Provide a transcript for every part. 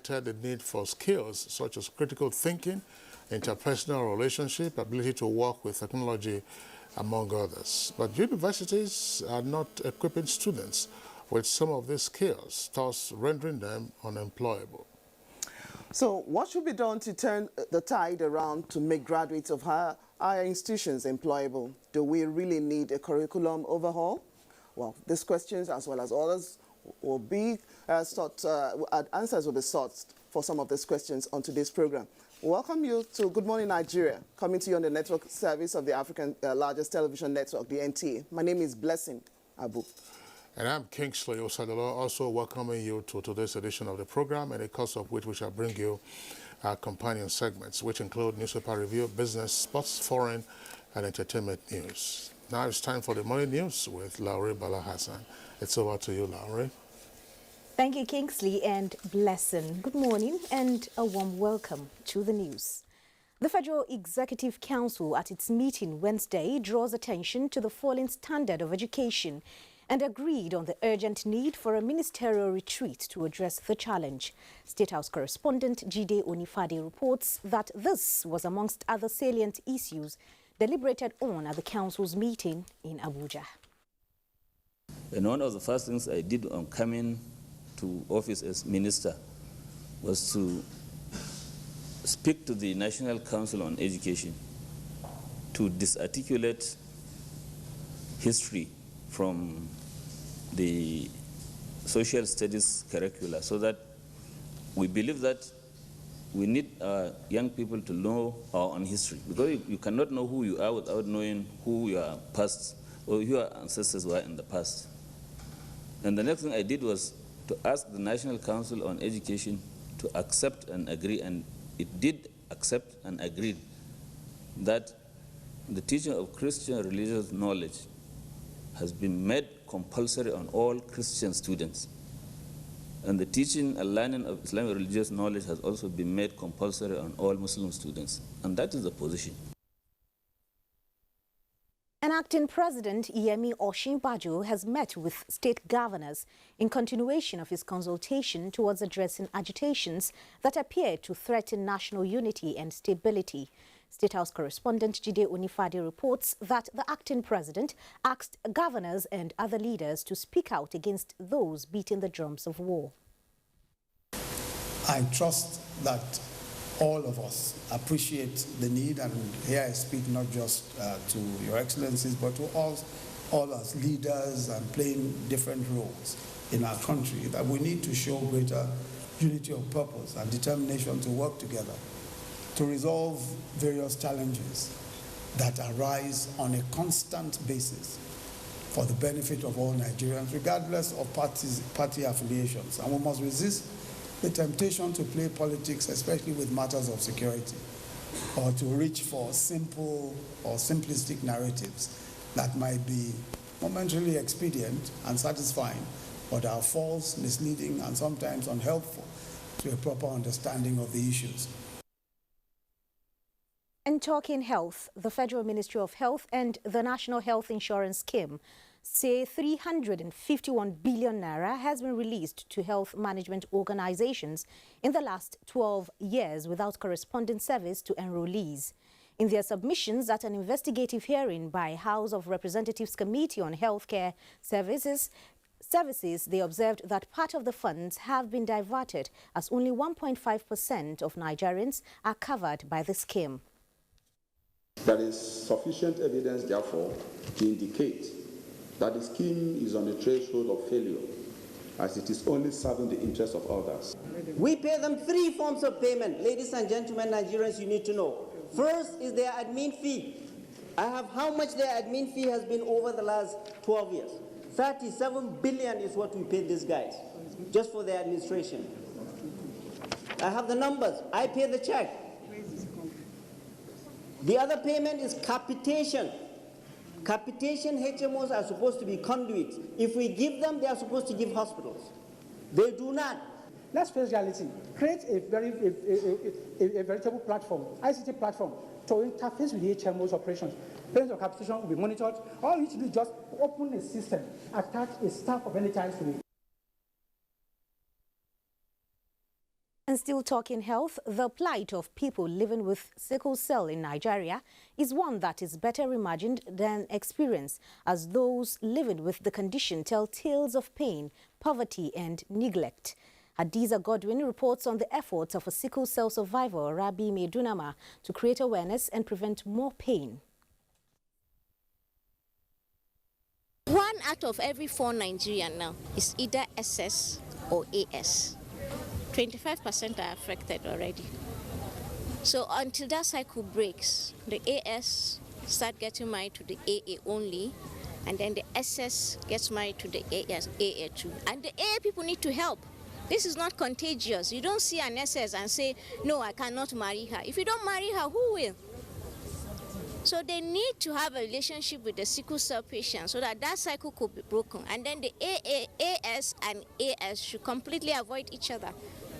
the need for skills such as critical thinking, interpersonal relationship, ability to work with technology, among others. But universities are not equipping students with some of these skills, thus rendering them unemployable. So what should be done to turn the tide around to make graduates of higher institutions employable? Do we really need a curriculum overhaul? Well, these questions, as well as others, will be answers will be sought for some of these questions on today's program. Welcome you to Good Morning Nigeria, coming to you on the network service of the African largest television network, the NTA. My name is Blessing Abu. And I'm Kingsley Osadolo, also welcoming you to today's edition of the program, in the course of which we shall bring you our companion segments, which include newspaper review, business, sports, foreign, and entertainment news. Now it's time for the morning news with Laure Bala Hassan. It's over to you, Laure. Thank you, Kingsley and Blessing. Good morning and a warm welcome to the news. The Federal Executive Council at its meeting Wednesday draws attention to the falling standard of education and agreed on the urgent need for a ministerial retreat to address the challenge. State House correspondent Jide Onifade reports that this was amongst other salient issues deliberated on at the Council's meeting in Abuja. And one of the first things I did on coming to office as minister was to speak to the National Council on Education to disarticulate history from the social studies curricula, so that we believe that we need young people to know our own history, because you cannot know who you are without knowing who your past or who your ancestors were in the past. And the next thing I did was to ask the National Council on Education to accept and agree, and it did accept and agree, that the teaching of Christian religious knowledge has been made compulsory on all Christian students. And the teaching and learning of Islamic religious knowledge has also been made compulsory on all Muslim students. And that is the position. An acting president, Yemi Oshinbajo, has met with state governors in continuation of his consultation towards addressing agitations that appear to threaten national unity and stability. State House correspondent Jide Onifade reports that the acting president asked governors and other leaders to speak out against those beating the drums of war. I trust that all of us appreciate the need, and here I speak not just to Your Excellencies, but to all us leaders and playing different roles in our country, that we need to show greater unity of purpose and determination to work together to resolve various challenges that arise on a constant basis for the benefit of all Nigerians, regardless of party affiliations. And we must resist the temptation to play politics, especially with matters of security, or to reach for simple or simplistic narratives that might be momentarily expedient and satisfying, but are false, misleading, and sometimes unhelpful to a proper understanding of the issues. And talking health, the Federal Ministry of Health and the National Health Insurance Scheme say 351 billion naira has been released to health management organizations in the last 12 years without corresponding service to enrollees. In their submissions at an investigative hearing by House of Representatives Committee on Healthcare Services, they observed that part of the funds have been diverted, as only 1.5% of Nigerians are covered by the scheme. There is sufficient evidence, therefore, to indicate that the scheme is on the threshold of failure, as it is only serving the interests of others. We pay them three forms of payment. Ladies and gentlemen, Nigerians, you need to know. First is their admin fee. I have how much their admin fee has been over the last 12 years. 37 billion is what we paid these guys, just for their administration. I have the numbers. I pay the check. The other payment is capitation. Capitation HMOs are supposed to be conduits. If we give them, they are supposed to give hospitals. They do not. Let's face reality. Create a veritable platform, ICT platform, to interface with the HMOs operations. Payments of capitation will be monitored. All you need to do is just open a system, attach a staff of NHIs to it. And still talking health, the plight of people living with sickle cell in Nigeria is one that is better imagined than experienced, as those living with the condition tell tales of pain, poverty and neglect. Hadiza Godwin reports on the efforts of a sickle cell survivor, Rabi Medunama, to create awareness and prevent more pain. 1 out of every 4 Nigerians now is either SS or AS. 25% are affected already. So until that cycle breaks, the AS start getting married to the AA only, and then the SS gets married to the AS, AA2. And the AA people need to help. This is not contagious. You don't see an SS and say, no, I cannot marry her. If you don't marry her, who will? So they need to have a relationship with the sickle cell patient so that that cycle could be broken. And then the AS and AS should completely avoid each other.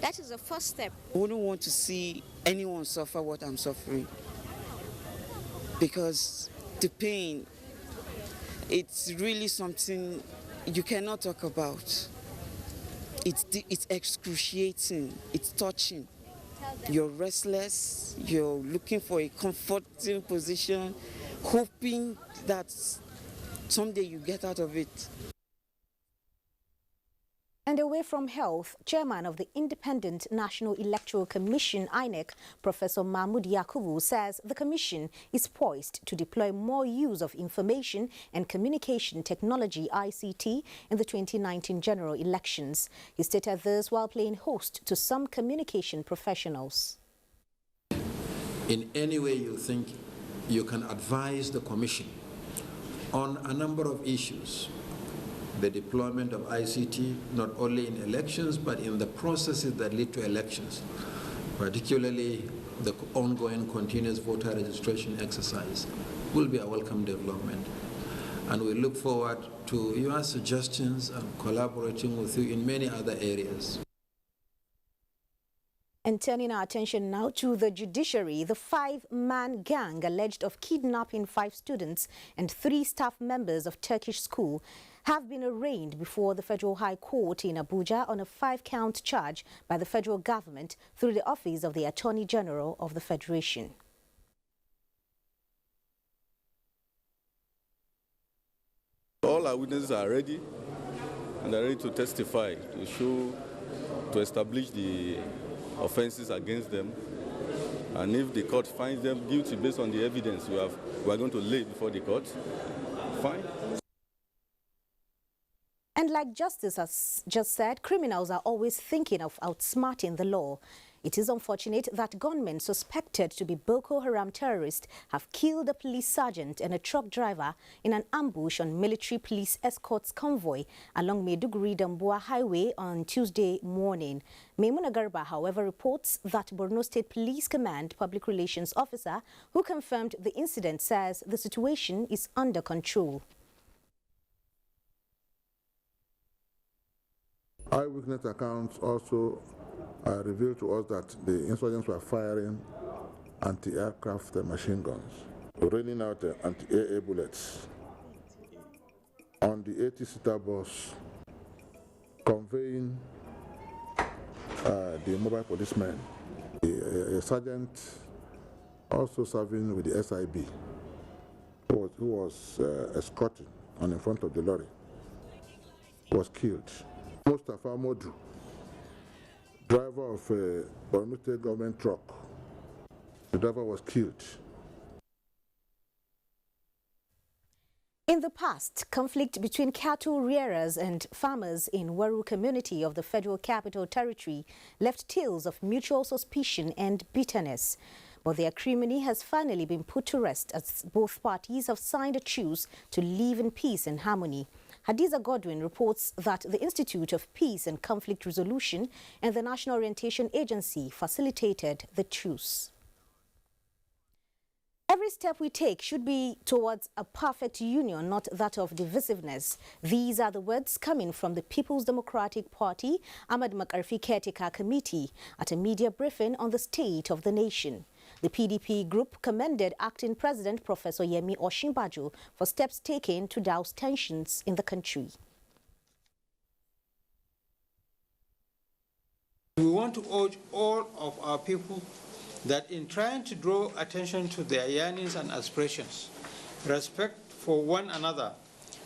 That is the first step. I wouldn't want to see anyone suffer what I'm suffering, because the pain, it's really something you cannot talk about. It's excruciating, it's touching. You're restless, you're looking for a comforting position, hoping that someday you get out of it. And away from health, Chairman of the Independent National Electoral Commission, INEC, Professor Mahmoud Yakubu, says the Commission is poised to deploy more use of information and communication technology, ICT, in the 2019 general elections. He stated this while playing host to some communication professionals. In any way you think you can advise the Commission on a number of issues, the deployment of ICT, not only in elections, but in the processes that lead to elections, particularly the ongoing continuous voter registration exercise, will be a welcome development. And we look forward to your suggestions and collaborating with you in many other areas. And turning our attention now to the judiciary, the 5-man gang alleged of kidnapping 5 students and 3 staff members of Turkish school have been arraigned before the Federal High Court in Abuja on a 5-count charge by the federal government through the Office of the Attorney General of the Federation. All our witnesses are ready, and are ready to testify, to establish the offenses against them. And if the court finds them guilty based on the evidence we are going to lay before the court, fine. And like Justice has just said, criminals are always thinking of outsmarting the law. It is unfortunate that gunmen suspected to be Boko Haram terrorists have killed a police sergeant and a truck driver in an ambush on military police escorts convoy along Maiduguri-Damboa Highway on Tuesday morning. Maimuna Garba, however, reports that Borno State Police Command Public Relations Officer, who confirmed the incident, says the situation is under control. Eyewitness accounts also revealed to us that the insurgents were firing anti-aircraft machine guns, raining out anti-AA bullets on the 80-seater bus conveying the mobile policemen. A sergeant also serving with the SIB who was escorting on in front of the lorry was killed. Mustafa Modu, driver of a Borno State government truck, the driver was killed. In the past, conflict between cattle rearers and farmers in Waru community of the Federal Capital Territory left tales of mutual suspicion and bitterness. But the acrimony has finally been put to rest as both parties have signed a truce to live in peace and harmony. Hadiza Godwin reports that the Institute of Peace and Conflict Resolution and the National Orientation Agency facilitated the truce. Every step we take should be towards a perfect union, not that of divisiveness. These are the words coming from the People's Democratic Party Ahmad Makarfi Caretaker Committee at a media briefing on the state of the nation. The PDP group commended Acting President Professor Yemi Osinbajo for steps taken to douse tensions in the country. We want to urge all of our people that in trying to draw attention to their yearnings and aspirations, respect for one another,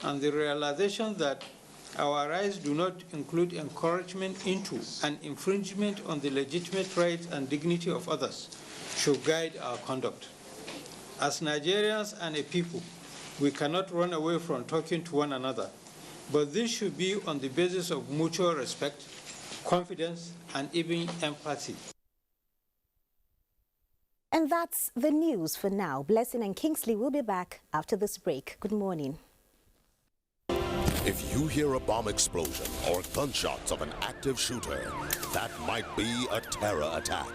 and the realization that our rights do not include encouragement into and infringement on the legitimate rights and dignity of others, should guide our conduct. As Nigerians and a people, we cannot run away from talking to one another, but this should be on the basis of mutual respect, confidence, and even empathy. And that's the news for now. Blessing and Kingsley will be back after this break. Good morning. If you hear a bomb explosion or gunshots of an active shooter, that might be a terror attack.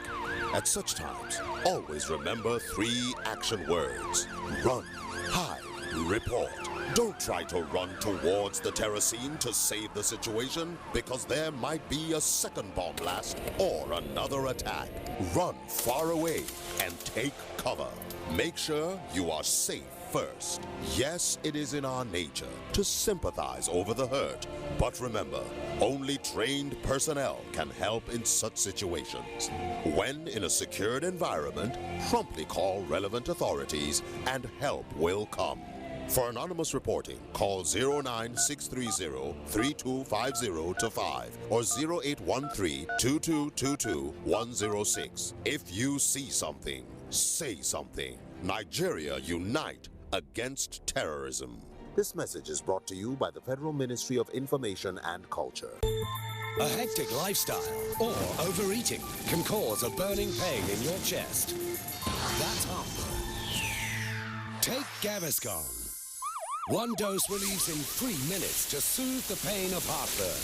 At such times, always remember 3 action words: run, hide, report. Don't try to run towards the terror scene to save the situation, because there might be a second bomb blast or another attack. Run far away and take cover. Make sure you are safe first. Yes, it is in our nature to sympathize over the hurt, but remember, only trained personnel can help in such situations. When in a secured environment, promptly call relevant authorities and help will come. For anonymous reporting, call 09630-3250-5 or 0813-2222-106. If you see something, say something. Nigeria unite against terrorism. This message is brought to you by the Federal Ministry of Information and Culture. A hectic lifestyle or overeating can cause a burning pain in your chest. That's heartburn. Take Gaviscon. 1 dose relieves in 3 minutes to soothe the pain of heartburn.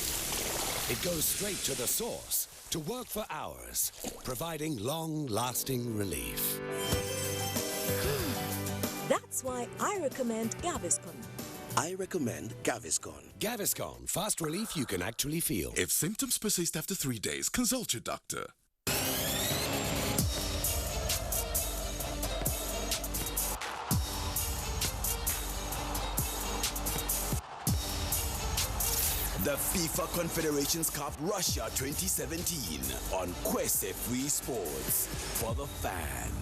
It goes straight to the source to work for hours, providing long-lasting relief. That's why I recommend Gaviscon. I recommend Gaviscon. Gaviscon, fast relief you can actually feel. If symptoms persist after 3 days, consult your doctor. The FIFA Confederations Cup Russia 2017 on Quest Free Sports for the fan.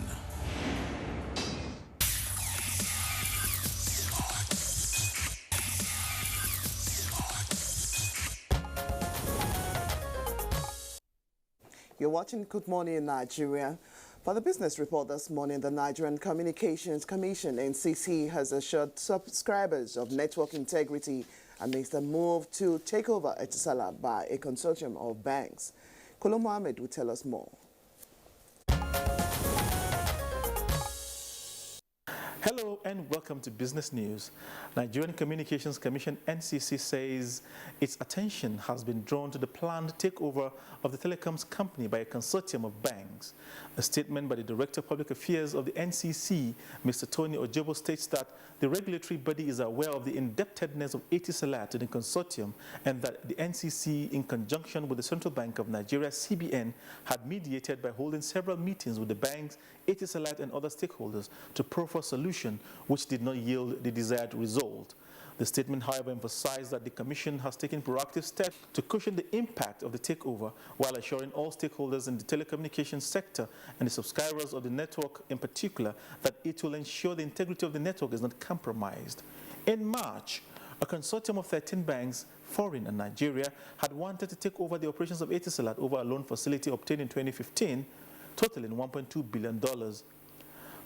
You're watching Good Morning Nigeria. For the business report this morning, the Nigerian Communications Commission, NCC, has assured subscribers of network integrity amidst a move to take over Etisalat by a consortium of banks. Kolo Mohammed will tell us more. Hello and welcome to Business News. Nigerian Communications Commission NCC says its attention has been drawn to the planned takeover of the telecoms company by a consortium of banks. A statement by the Director of Public Affairs of the NCC, Mr. Tony Ojobo, states that the regulatory body is aware of the indebtedness of Etisalat to the consortium and that the NCC, in conjunction with the Central Bank of Nigeria, CBN, had mediated by holding several meetings with the banks, Etisalat and other stakeholders to proffer a solution which did not yield the desired result. The statement, however, emphasized that the Commission has taken proactive steps to cushion the impact of the takeover while assuring all stakeholders in the telecommunications sector and the subscribers of the network in particular that it will ensure the integrity of the network is not compromised. In March, a consortium of 13 banks, foreign and Nigeria, had wanted to take over the operations of Etisalat over a loan facility obtained in 2015, totaling $1.2 billion.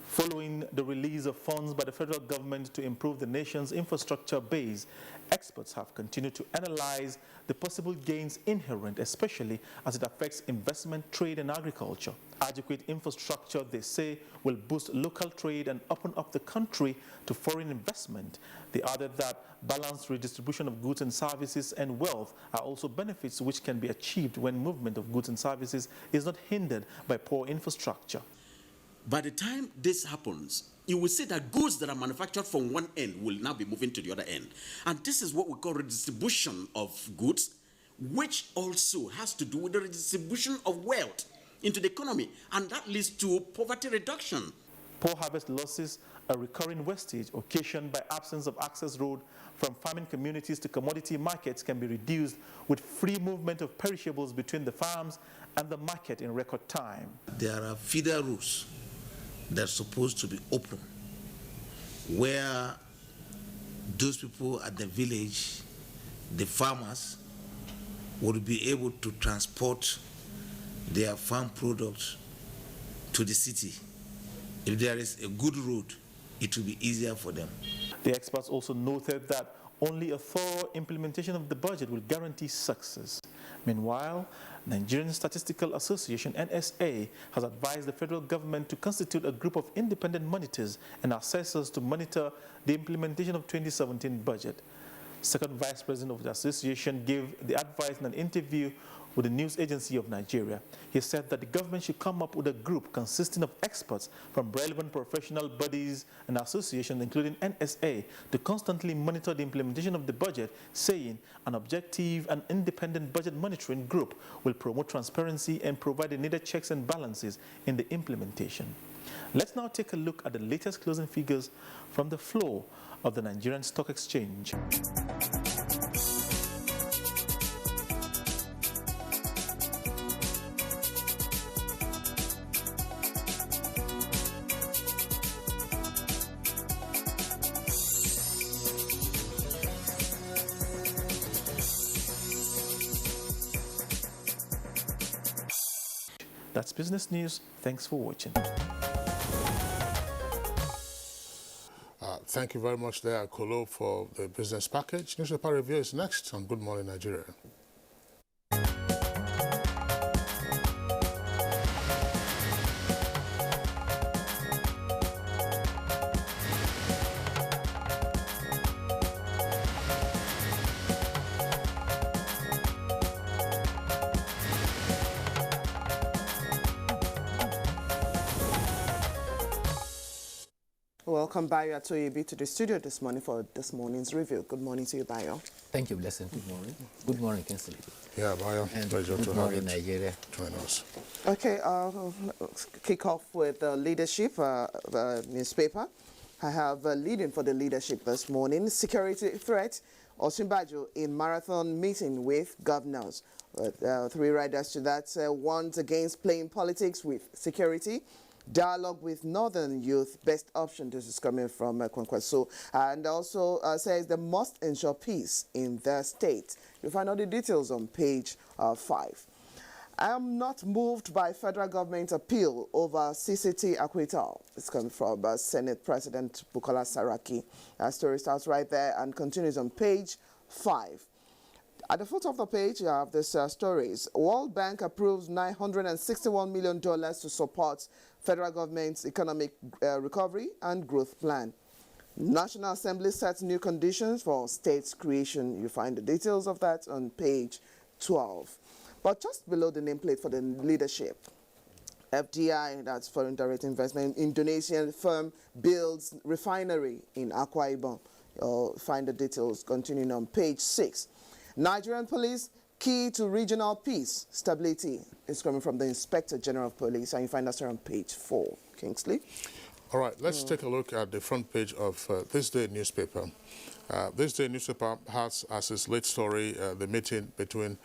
Following the release of funds by the federal government to improve the nation's infrastructure base, experts have continued to analyze the possible gains inherent, especially as it affects investment, trade, and agriculture. Adequate infrastructure, they say, will boost local trade and open up the country to foreign investment. They added that balanced redistribution of goods and services and wealth are also benefits which can be achieved when movement of goods and services is not hindered by poor infrastructure. By the time this happens, you will see that goods that are manufactured from one end will now be moving to the other end. And this is what we call redistribution of goods, which also has to do with the redistribution of wealth into the economy. And that leads to poverty reduction. Poor harvest losses, a recurring wastage occasioned by absence of access road from farming communities to commodity markets, can be reduced with free movement of perishables between the farms and the market in record time. There are feeder routes that are supposed to be open, where those people at the village, the farmers, would be able to transport their farm products to the city. If there is a good road, it will be easier for them. The experts also noted that only a thorough implementation of the budget will guarantee success. Meanwhile, Nigerian Statistical Association, NSA, has advised the federal government to constitute a group of independent monitors and assessors to monitor the implementation of 2017 budget. Second Vice President of the association gave the advice in an interview with the News Agency of Nigeria. He said that the government should come up with a group consisting of experts from relevant professional bodies and associations, including NSA, to constantly monitor the implementation of the budget, saying an objective and independent budget monitoring group will promote transparency and provide the needed checks and balances in the implementation. Let's now take a look at the latest closing figures from the floor of the Nigerian Stock Exchange. That's business news. Thanks for watching. Thank you very much there, Kolo, for the business package. Newspaper review is next on Good Morning Nigeria. Welcome, Bayo Atoyebi, to the studio this morning for this morning's review. Good morning to you, Bayo. Thank you, Blessing. Good morning. Good morning, Kinsley. Yeah, Bayo. And pleasure good to morning, have Nigeria. Join us. Okay, let's kick off with the leadership newspaper. I have leading for the leadership this morning. Security threat. Osinbajo in marathon meeting with governors. Three riders to that warns against playing politics with security. Dialogue with Northern Youth, best option. This is coming from Kwankwaso. And also says they must ensure peace in their state. You'll find all the details on page 5. I am not moved by federal government appeal over CCT acquittal. It's coming from Senate President Bukola Saraki. That story starts right there and continues on page 5. At the foot of the page, you have these stories. World Bank approves $961 million to support federal government's economic recovery and growth plan. National Assembly sets new conditions for states creation. You find the details of that on page 12. But just below the nameplate for the leadership, FDI, that's foreign direct investment, Indonesian firm builds refinery in Akwa Ibom. You'll find the details continuing on page 6. Nigerian police, key to regional peace, stability. It's coming from the Inspector General of Police, and you find that on page 4. Kingsley? All right, let's take a look at the front page of This Day newspaper. This Day newspaper has as its lead story the meeting between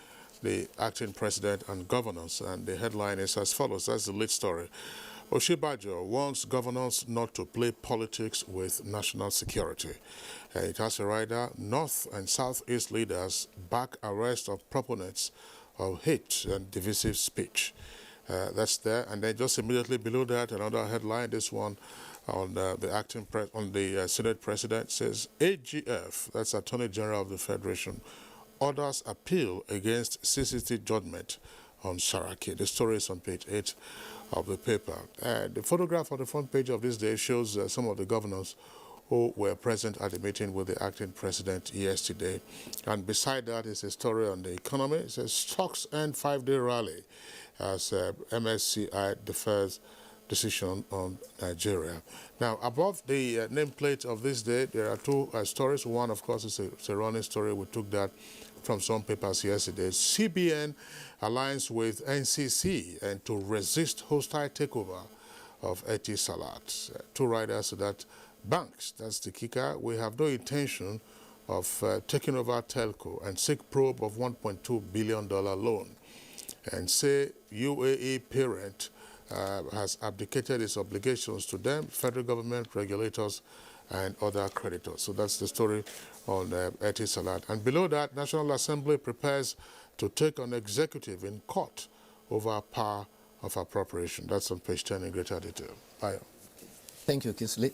the acting president and governors, and the headline is as follows. That's the lead story. Osinbajo warns governors not to play politics with national security. It has a rider, North and Southeast leaders back arrest of proponents of hate and divisive speech. That's there, and then just immediately below that, another headline, this one on the Senate President says, AGF, that's Attorney General of the Federation, orders appeal against CCT judgment on Saraki. The story is on page 8 of the paper. The photograph on the front page of This Day shows some of the governors who were present at the meeting with the acting president yesterday. And beside that is a story on the economy. It says stocks end 5-day rally as MSCI defers decision on Nigeria. Now, above the nameplate of This Day, there are two stories. One, of course, is a running story. We took that from some papers yesterday. CBN alliance with NCC and to resist hostile takeover of Etisalat. Two riders to that banks, that's the kicker. We have no intention of taking over telco and seek probe of $1.2 billion loan. And say UAE parent has abdicated its obligations to them, federal government, regulators, and other creditors. So that's the story on Etisalat. And below that, National Assembly prepares to take on executive in court over power of appropriation. That's on page 10 in greater detail. Ayo. Thank you, Kingsley.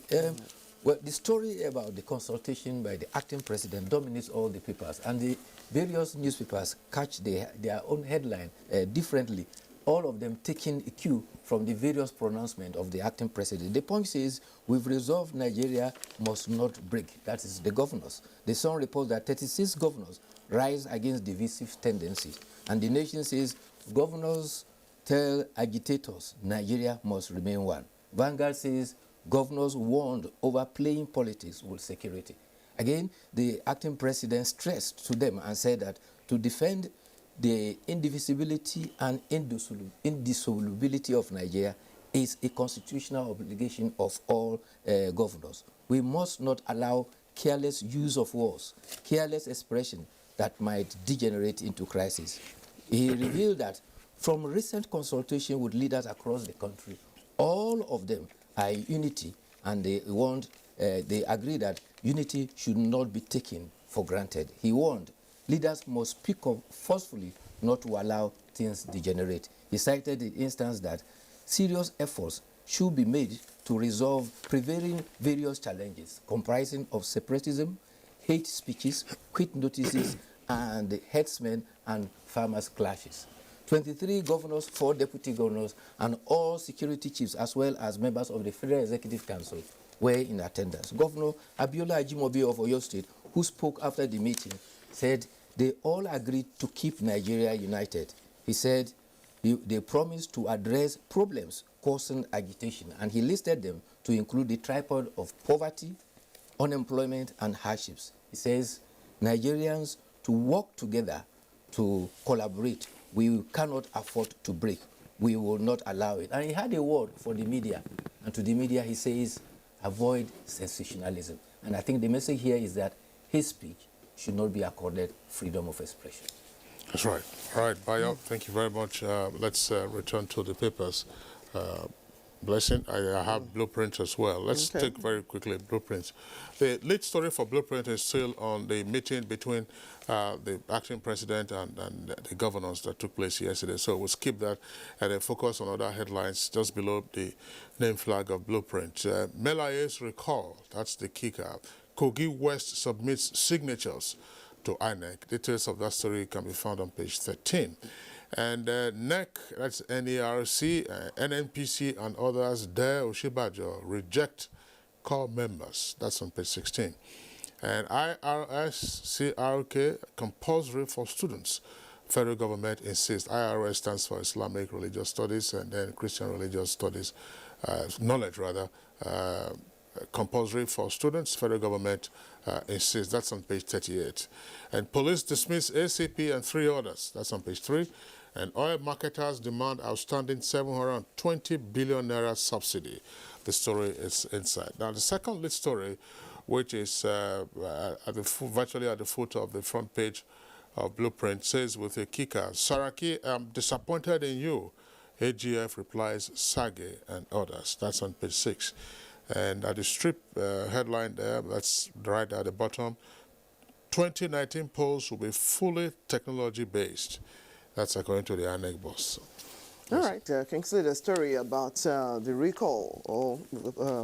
Well, the story about the consultation by the acting president dominates all the papers, and the various newspapers catch their own headline differently, all of them taking a cue from the various pronouncements of the acting president. The point says, we've resolved Nigeria must not break. That is the governors. The Sun reports that 36 governors rise against divisive tendencies, and the Nation says, governors tell agitators Nigeria must remain one. Vanguard says, governors warned over playing politics with security. Again, the acting president stressed to them and said that to defend the indivisibility and indissolubility of Nigeria is a constitutional obligation of all governors. We must not allow careless use of words, careless expression that might degenerate into crisis. He revealed that from recent consultation with leaders across the country, all of them are in unity, and they agree that unity should not be taken for granted. He warned leaders must speak up forcefully not to allow things degenerate. He cited the instance that serious efforts should be made to resolve prevailing various challenges comprising of separatism, hate speeches, quit notices, and herdsmen and farmers' clashes. 23 governors, 4 deputy governors, and all security chiefs, as well as members of the Federal Executive Council, were in attendance. Governor Abiola Ajimobi of Oyo State, who spoke after the meeting, said they all agreed to keep Nigeria united. He said they promised to address problems causing agitation, and he listed them to include the tripod of poverty, unemployment, and hardships. He says Nigerians to work together to collaborate. We cannot afford to break. We will not allow it. And he had a word for the media. And to the media, he says, avoid sensationalism. And I think the message here is that his speech should not be accorded freedom of expression. That's right. All right, Bayo, thank you very much. Let's return to the papers. Blessing, I have Blueprint as well. Let's take very quickly Blueprints. The lead story for Blueprint is still on the meeting between the acting president and the governors that took place yesterday. So we'll skip that and then focus on other headlines just below the name flag of Blueprint. Melaye's recall, that's the kicker. Kogi West submits signatures to INEC. Details of that story can be found on page 13. And NEC, that's NERC, NNPC, and others, dare Oshibajo reject core members. That's on page 16. And IRS-CRK, compulsory for students. Federal government insists. IRS stands for Islamic Religious Studies, and then Christian Religious Studies, knowledge rather, compulsory for students. Federal government insists. That's on page 38. And police dismiss ACP and 3 others. That's on page 3. And oil marketers demand outstanding 720 billion naira subsidy. The story is inside. Now, the second lead story, which is virtually at the foot of the front page of Blueprint, says with a kicker, Saraki, I'm disappointed in you. AGF replies Sage and others. That's on page 6. And at the strip headline there, that's right at the bottom, 2019 polls will be fully technology-based. That's according to the INEC boss. All right, Kingsley, the story about the recall or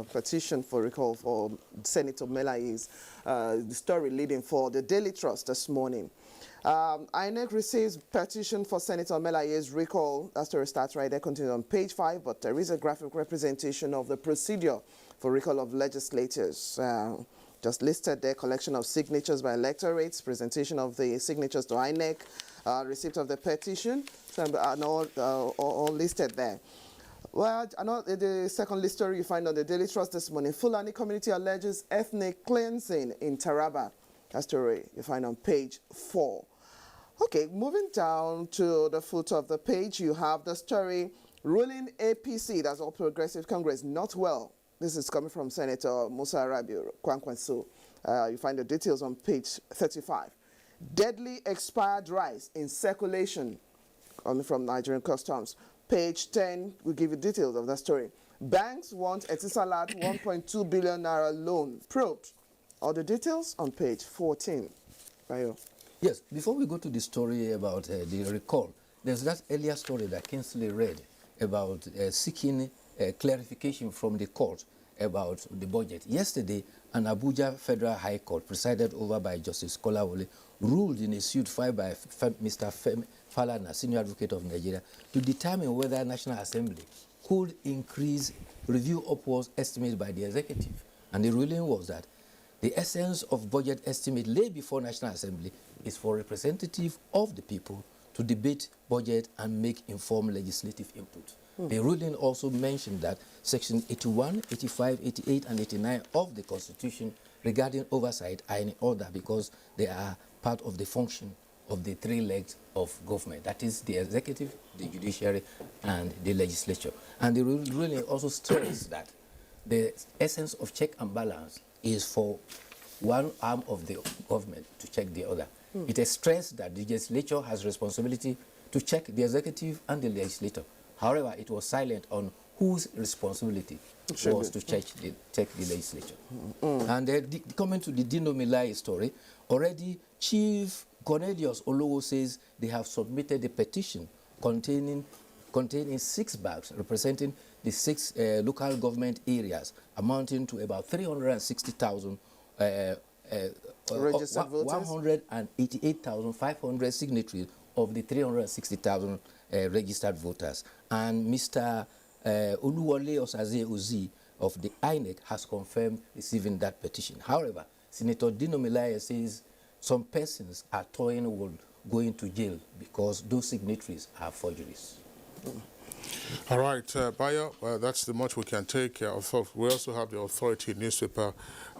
petition for recall for Senator Melaye's, the story leading for the Daily Trust this morning. INEC receives petition for Senator Melaye's recall. That story starts right there, continues on page 5, but there is a graphic representation of the procedure for recall of legislators. Just listed there, collection of signatures by electorates, presentation of the signatures to INEC, receipt of the petition, and all listed there. Well, the second list story you find on the Daily Trust this morning, Fulani community alleges ethnic cleansing in Taraba. That story you find on page 4. Okay, moving down to the foot of the page, you have the story, ruling APC, that's All Progressive Congress, not well. This is coming from Senator Musa Rabiu Kwankwanso. You find the details on page 35. Deadly expired rice in circulation from Nigerian Customs. Page 10 will give you details of that story. Banks want Etisalat 1.2 billion naira loan probed. All the details on page 14. Bayo. Yes, before we go to the story about the recall, there's that earlier story that Kingsley read about seeking clarification from the court about the budget. Yesterday, an Abuja Federal High Court, presided over by Justice Kolawole, ruled in a suit filed by Mr. Femi Falana, Senior Advocate of Nigeria, to determine whether National Assembly could increase review upwards estimate by the executive. And the ruling was that the essence of budget estimate laid before National Assembly is for representative of the people to debate budget and make informed legislative input. The ruling also mentioned that Section 81, 85, 88, and 89 of the Constitution regarding oversight are in order because they are part of the function of the three legs of government, that is the executive, the judiciary, and the legislature. And the ruling also stressed that the essence of check and balance is for one arm of the government to check the other. It is stressed that the legislature has responsibility to check the executive and the legislature. However, it was silent on whose responsibility was to check the legislature. And coming to the Dino Milai story, already Chief Cornelius Olowo says they have submitted a petition containing 6 bags representing the 6 local government areas, amounting to about 360,000 registered voters, 188,500 signatories of the 360,000 registered voters. And Mr. Oluwole Osaze Ozi of the INEC has confirmed receiving that petition. However, Senator Dino Milaya says some persons are toying with going to jail because those signatories are forgeries. All right, Bayo, that's the much we can take. We also have the Authority newspaper.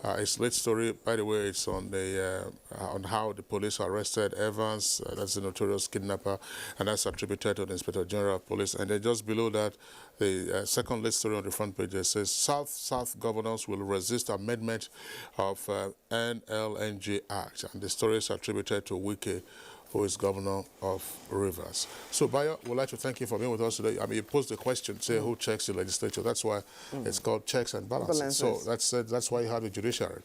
Its late story, by the way, it's on the on how the police arrested Evans, that's the notorious kidnapper, and that's attributed to the Inspector General of Police. And then just below that, the second late story on the front page, it says South governors will resist amendment of NLNG Act, and the story is attributed to Wike, who is governor of Rivers. So, Bayo, we'd like to thank you for being with us today. I mean, you posed the question, say, who checks the legislature? That's why it's called checks and balances. So that's why you have the judiciary.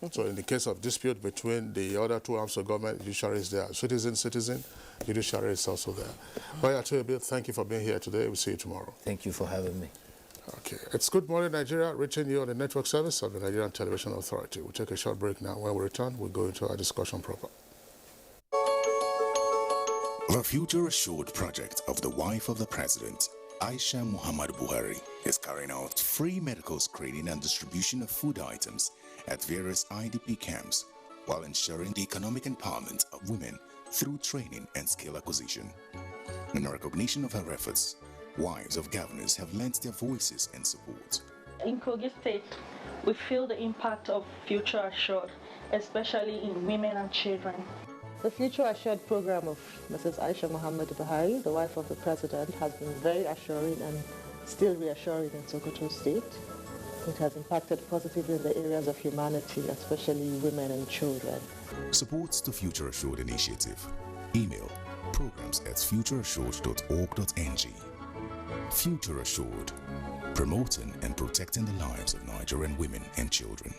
So in the case of dispute between the other 2 arms of government, judiciary is there. Citizen, judiciary is also there. Bayo, thank you for being here today. We'll see you tomorrow. Thank you for having me. Okay. It's Good Morning Nigeria, reaching you on the network service of the Nigerian Television Authority. We'll take a short break now. When we return, we'll go into our discussion proper. The Future Assured project of the wife of the president, Aisha Muhammad Buhari, is carrying out free medical screening and distribution of food items at various IDP camps while ensuring the economic empowerment of women through training and skill acquisition. In recognition of her efforts, wives of governors have lent their voices and support. In Kogi State, we feel the impact of Future Assured, especially in women and children. The Future Assured program of Mrs. Aisha Muhammad Buhari, the wife of the president, has been very assuring and still reassuring in Sokoto State. It has impacted positively in the areas of humanity, especially women and children. Supports the Future Assured initiative. Email programs@futureassured.org.ng. Future Assured, promoting and protecting the lives of Nigerian women and children.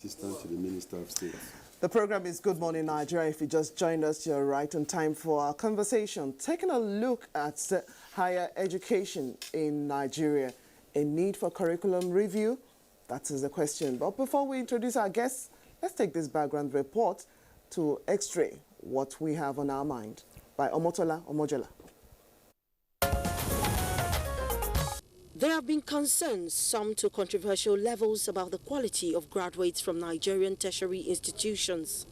Assistant to the Minister of State. The program is Good Morning Nigeria. If you just joined us, you're right on time for our conversation. Taking a look at higher education in Nigeria, a need for curriculum review? That is the question. But before we introduce our guests, let's take this background report to x-ray what we have on our mind by Omotola Omojola. There have been concerns, some to controversial levels, about the quality of graduates from Nigerian tertiary institutions.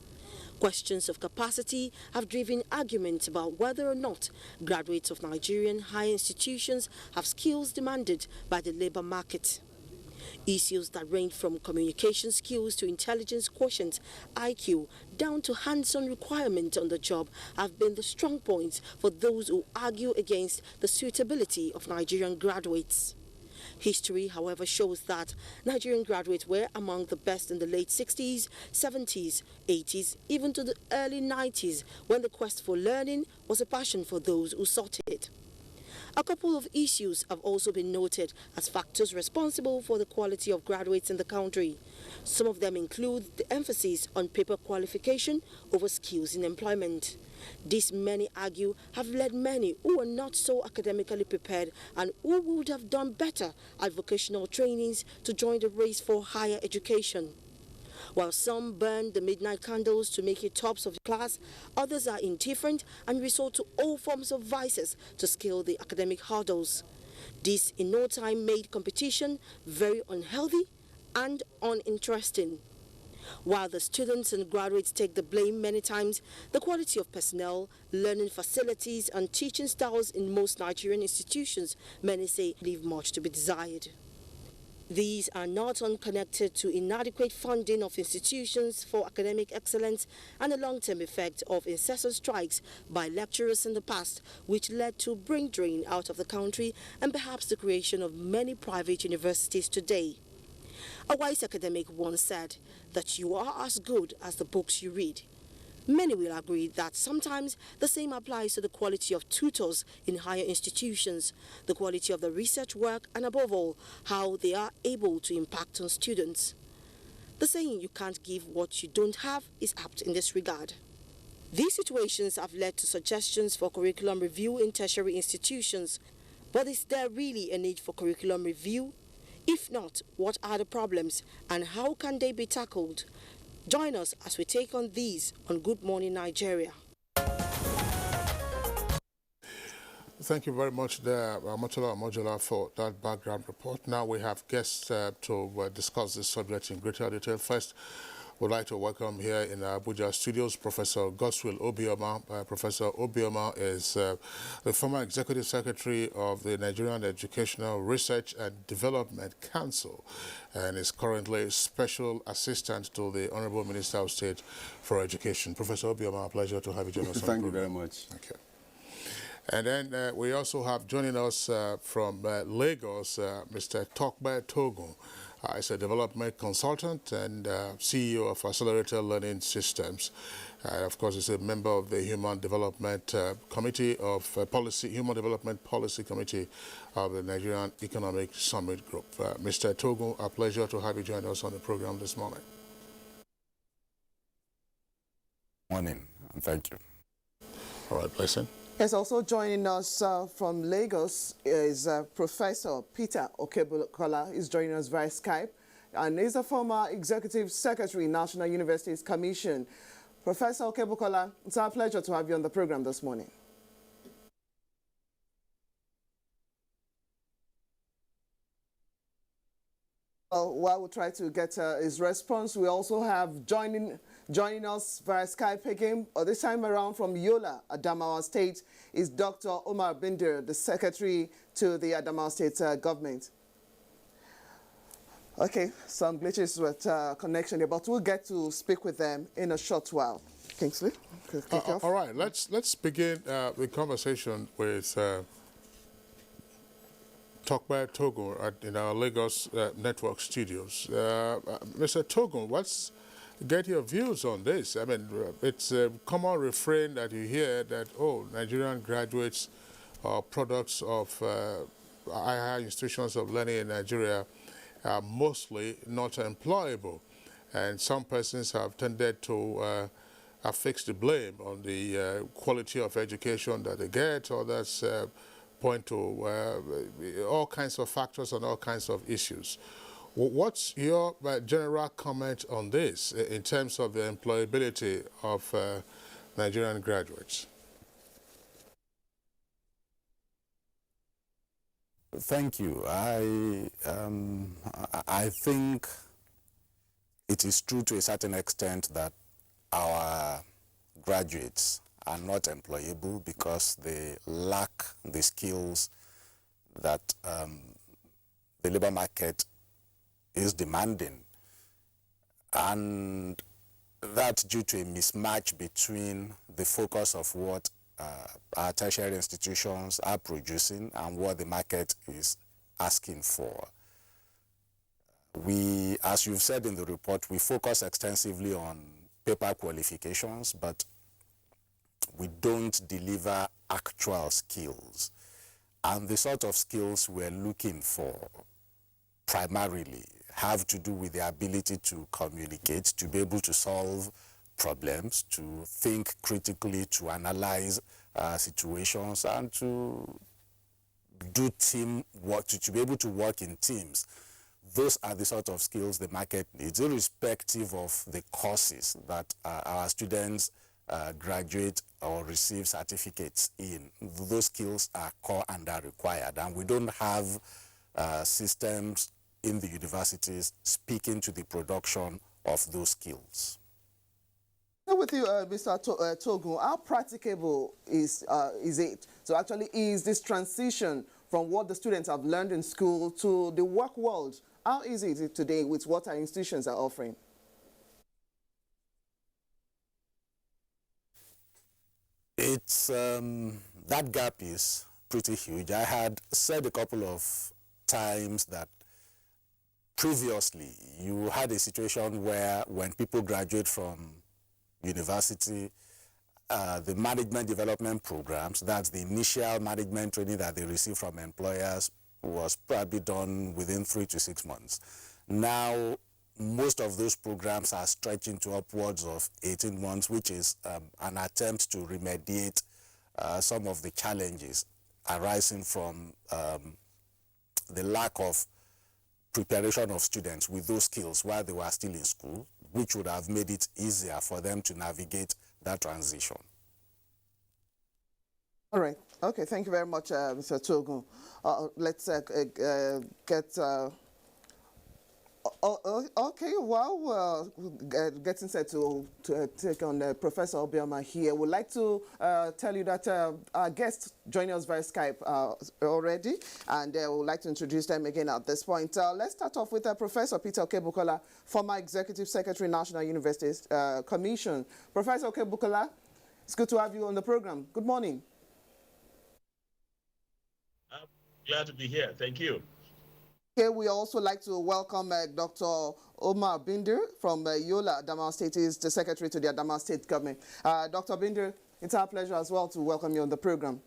Questions of capacity have driven arguments about whether or not graduates of Nigerian higher institutions have skills demanded by the labor market. Issues that range from communication skills to intelligence quotient, IQ, down to hands-on requirements on the job have been the strong points for those who argue against the suitability of Nigerian graduates. History, however, shows that Nigerian graduates were among the best in the late 60s, 70s, 80s, even to the early 90s, when the quest for learning was a passion for those who sought it. A couple of issues have also been noted as factors responsible for the quality of graduates in the country. Some of them include the emphasis on paper qualification over skills in employment. This, many argue, have led many who are not so academically prepared and who would have done better at vocational trainings to join the race for higher education. While some burn the midnight candles to make it tops of the class, others are indifferent and resort to all forms of vices to scale the academic hurdles. This in no time made competition very unhealthy and uninteresting. While the students and graduates take the blame many times, the quality of personnel, learning facilities and teaching styles in most Nigerian institutions, many say, leave much to be desired. These are not unconnected to inadequate funding of institutions for academic excellence and the long-term effect of incessant strikes by lecturers in the past, which led to brain drain out of the country and perhaps the creation of many private universities today. A wise academic once said that you are as good as the books you read. Many will agree that sometimes the same applies to the quality of tutors in higher institutions, the quality of the research work, and above all, how they are able to impact on students. The saying, "you can't give what you don't have," is apt in this regard. These situations have led to suggestions for curriculum review in tertiary institutions. But is there really a need for curriculum review? If not, what are the problems and how can they be tackled? Join us as we take on these on Good Morning Nigeria. Thank you very much there, Motola Mojola, for that background report. Now we have guests to discuss this subject in greater detail. First, we'd like to welcome here in Abuja studios Professor Godswill Obioma. Professor Obioma is the former Executive Secretary of the Nigerian Educational Research and Development Council and is currently Special Assistant to the Honorable Minister of State for Education. Professor Obioma, a pleasure to have you join us. Thank you very much. Okay. And then we also have joining us from Lagos, Mr. Tokbe Togun. He's a development consultant and CEO of Accelerated Learning Systems. Of course, he's a member of the Human Development Committee of Policy, Human Development Policy Committee of the Nigerian Economic Summit Group. Mr. Togun, a pleasure to have you join us on the program this morning. Morning, and thank you. All right, listen. Yes, also joining us from Lagos is Professor Peter Okebukola. He's joining us via Skype, and he's a former Executive Secretary, National Universities Commission. Professor Okebukola, it's our pleasure to have you on the program this morning. Well, while we try to get his response, we also have joining us via Skype again, this time around from Yola, Adamawa State, is Dr. Omar Binder, the Secretary to the Adamawa State government. Okay, some glitches with connection here, but we'll get to speak with them in a short while. Kingsley, kick off. All right, let's begin the conversation with Tokbe Togun in our Lagos network studios. Mr. Togun, get your views on this. I mean, it's a common refrain that you hear that, oh, Nigerian graduates are products of higher institutions of learning in Nigeria are mostly not employable. And some persons have tended to affix the blame on the quality of education that they get. Others point to all kinds of factors and all kinds of issues. What's your general comment on this in terms of the employability of Nigerian graduates? Thank you. I think it is true to a certain extent that our graduates are not employable because they lack the skills that the labor market is demanding. And that's due to a mismatch between the focus of what our tertiary institutions are producing and what the market is asking for. We, as you've said in the report, we focus extensively on paper qualifications, but we don't deliver actual skills. And the sort of skills we're looking for primarily have to do with the ability to communicate, to be able to solve problems, to think critically, to analyze situations, and to do team work, to be able to work in teams. Those are the sort of skills the market needs, irrespective of the courses that our students graduate or receive certificates in. Those skills are core and are required, and we don't have systems in the universities speaking to the production of those skills. With you, Mr. Togun, how practicable is it to actually ease this transition from what the students have learned in school to the work world? How easy is it today with what our institutions are offering? It's, that gap is pretty huge. I had said a couple of times that previously you had a situation where when people graduate from university, the management development programs, that's the initial management training that they receive from employers, was probably done within 3 to 6 months. Now, most of those programs are stretching to upwards of 18 months, which is an attempt to remediate some of the challenges arising from the lack of preparation of students with those skills while they were still in school, which would have made it easier for them to navigate that transition. All right. Okay. Thank you very much, Mr. Togun. Let's get... okay, well, getting set to take on Professor Obioma here. We'd like to tell you that our guests join us via Skype already, and we'd like to introduce them again at this point. Let's start off with Professor Peter Okebukola, former Executive Secretary, National Universities Commission. Professor Okebukola, it's good to have you on the program. Good morning. I'm glad to be here. Thank you. Here we also like to welcome Dr. Omar Binder from Yola, Adamawa State. He's the Secretary to the Adamawa State Government. Dr. Binder, it's our pleasure as well to welcome you on the program.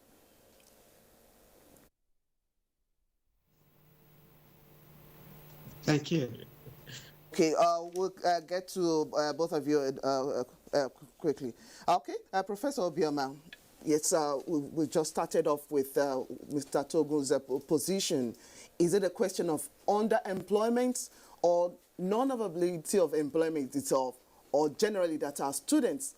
Thank you. Okay, we'll get to both of you quickly. Okay, Professor Obioma, yes, we just started off with Mr. Togun's position. Is it a question of underemployment or non-availability of employment itself, or generally that our students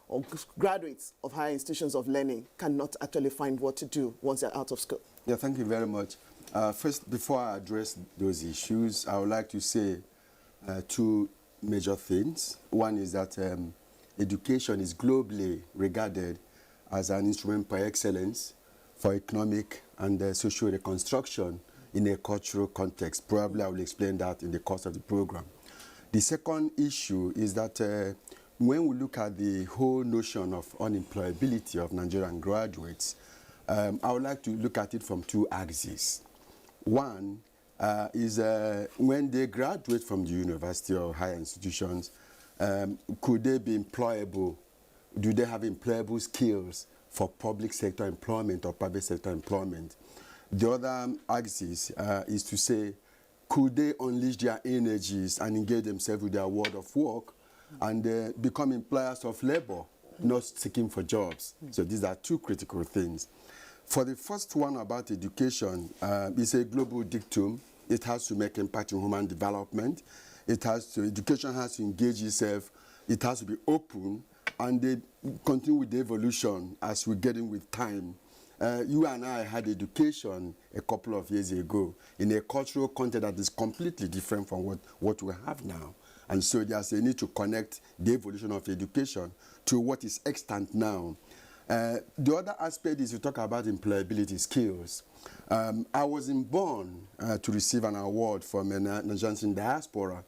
or graduates of higher institutions of learning cannot actually find what to do once they're out of school? Yeah, thank you very much. First, before I address those issues, I would like to say two major things. One is that education is globally regarded as an instrument par excellence for economic and social reconstruction in a cultural context. Probably I will explain that in the course of the program. The second issue is that when we look at the whole notion of unemployability of Nigerian graduates, I would like to look at it from two axes. One is when they graduate from the university or higher institutions, could they be employable? Do they have employable skills for public sector employment or private sector employment? The other axis is to say, could they unleash their energies and engage themselves with their world of work and become employers of labor, not seeking for jobs? So these are two critical things. For the first one about education, it's a global dictum. It has to make impact in human development. Education has to engage itself. It has to be open, and they continue with the evolution as we get in with time. You and I had education a couple of years ago in a cultural context that is completely different from what we have now. And so there's a need to connect the evolution of education to what is extant now. The other aspect is you talk about employability skills. I wasn't born to receive an award from a Nigerian diaspora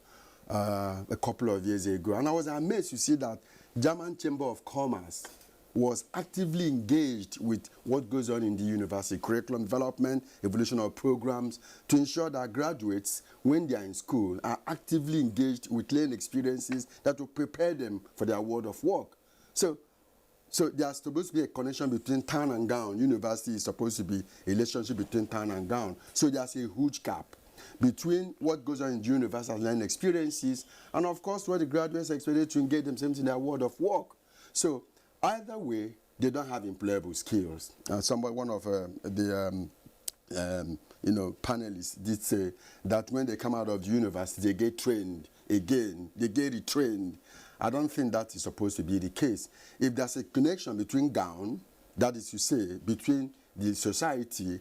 a couple of years ago. And I was amazed to see that German Chamber of Commerce was actively engaged with what goes on in the university, curriculum development, evolution of programs, to ensure that graduates, when they are in school, are actively engaged with learning experiences that will prepare them for their world of work. So there's supposed to be a connection between town and gown. University is supposed to be a relationship between town and gown. So there's a huge gap between what goes on in the university and learning experiences, and of course what the graduates are expected to engage themselves in their world of work. So either way, they don't have employable skills. One of the panelists did say that when they come out of the university, they get trained again, they get retrained. I don't think that is supposed to be the case. If there's a connection between gown, that is to say, between the society,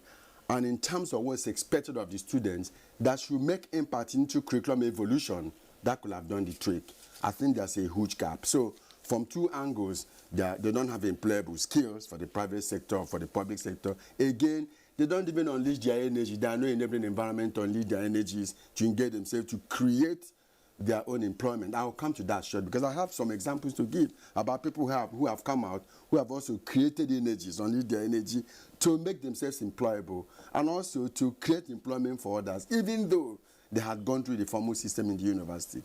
and in terms of what's expected of the students, that should make impact into curriculum evolution, that could have done the trick. I think there's a huge gap. So from two angles, they don't have employable skills for the private sector or for the public sector. Again, they don't even unleash their energy. There are no enabling environment to unleash their energies to engage themselves to create their own employment. I will come to that short because I have some examples to give about people who have come out, who have also created energies, unleashed their energy to make themselves employable and also to create employment for others, even though they had gone through the formal system in the university.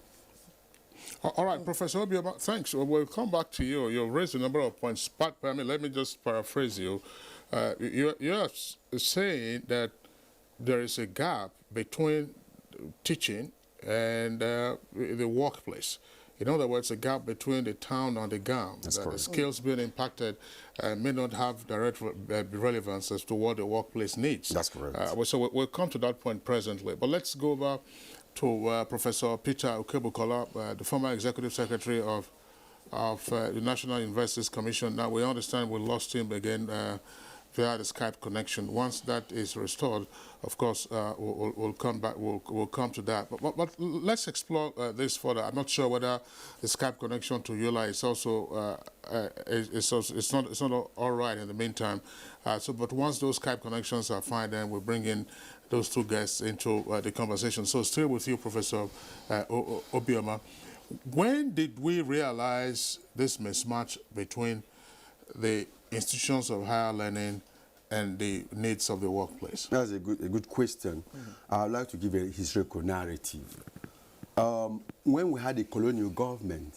All right, Professor Obioma, thanks. We'll come back to you. You've raised a number of points. But let me just paraphrase you. You're saying that there is a gap between teaching and the workplace. In other words, a gap between the town and the gown. The skills being impacted may not have direct relevance as to what the workplace needs. That's correct. So we'll come to that point presently. But let's go over to Professor Peter Okebukola, the former Executive Secretary of the National Universities Commission. Now, we understand we lost him again via the Skype connection. Once that is restored, of course, we'll come back. We'll come to that. But let's explore this further. I'm not sure whether the Skype connection to Yola is also it's not all right in the meantime. But once those Skype connections are fine, then we'll bring in those two guests into the conversation. So still with you, Professor Obioma. When did we realize this mismatch between the institutions of higher learning and the needs of the workplace? That's a good question. I would like to give a historical narrative. When we had a colonial government,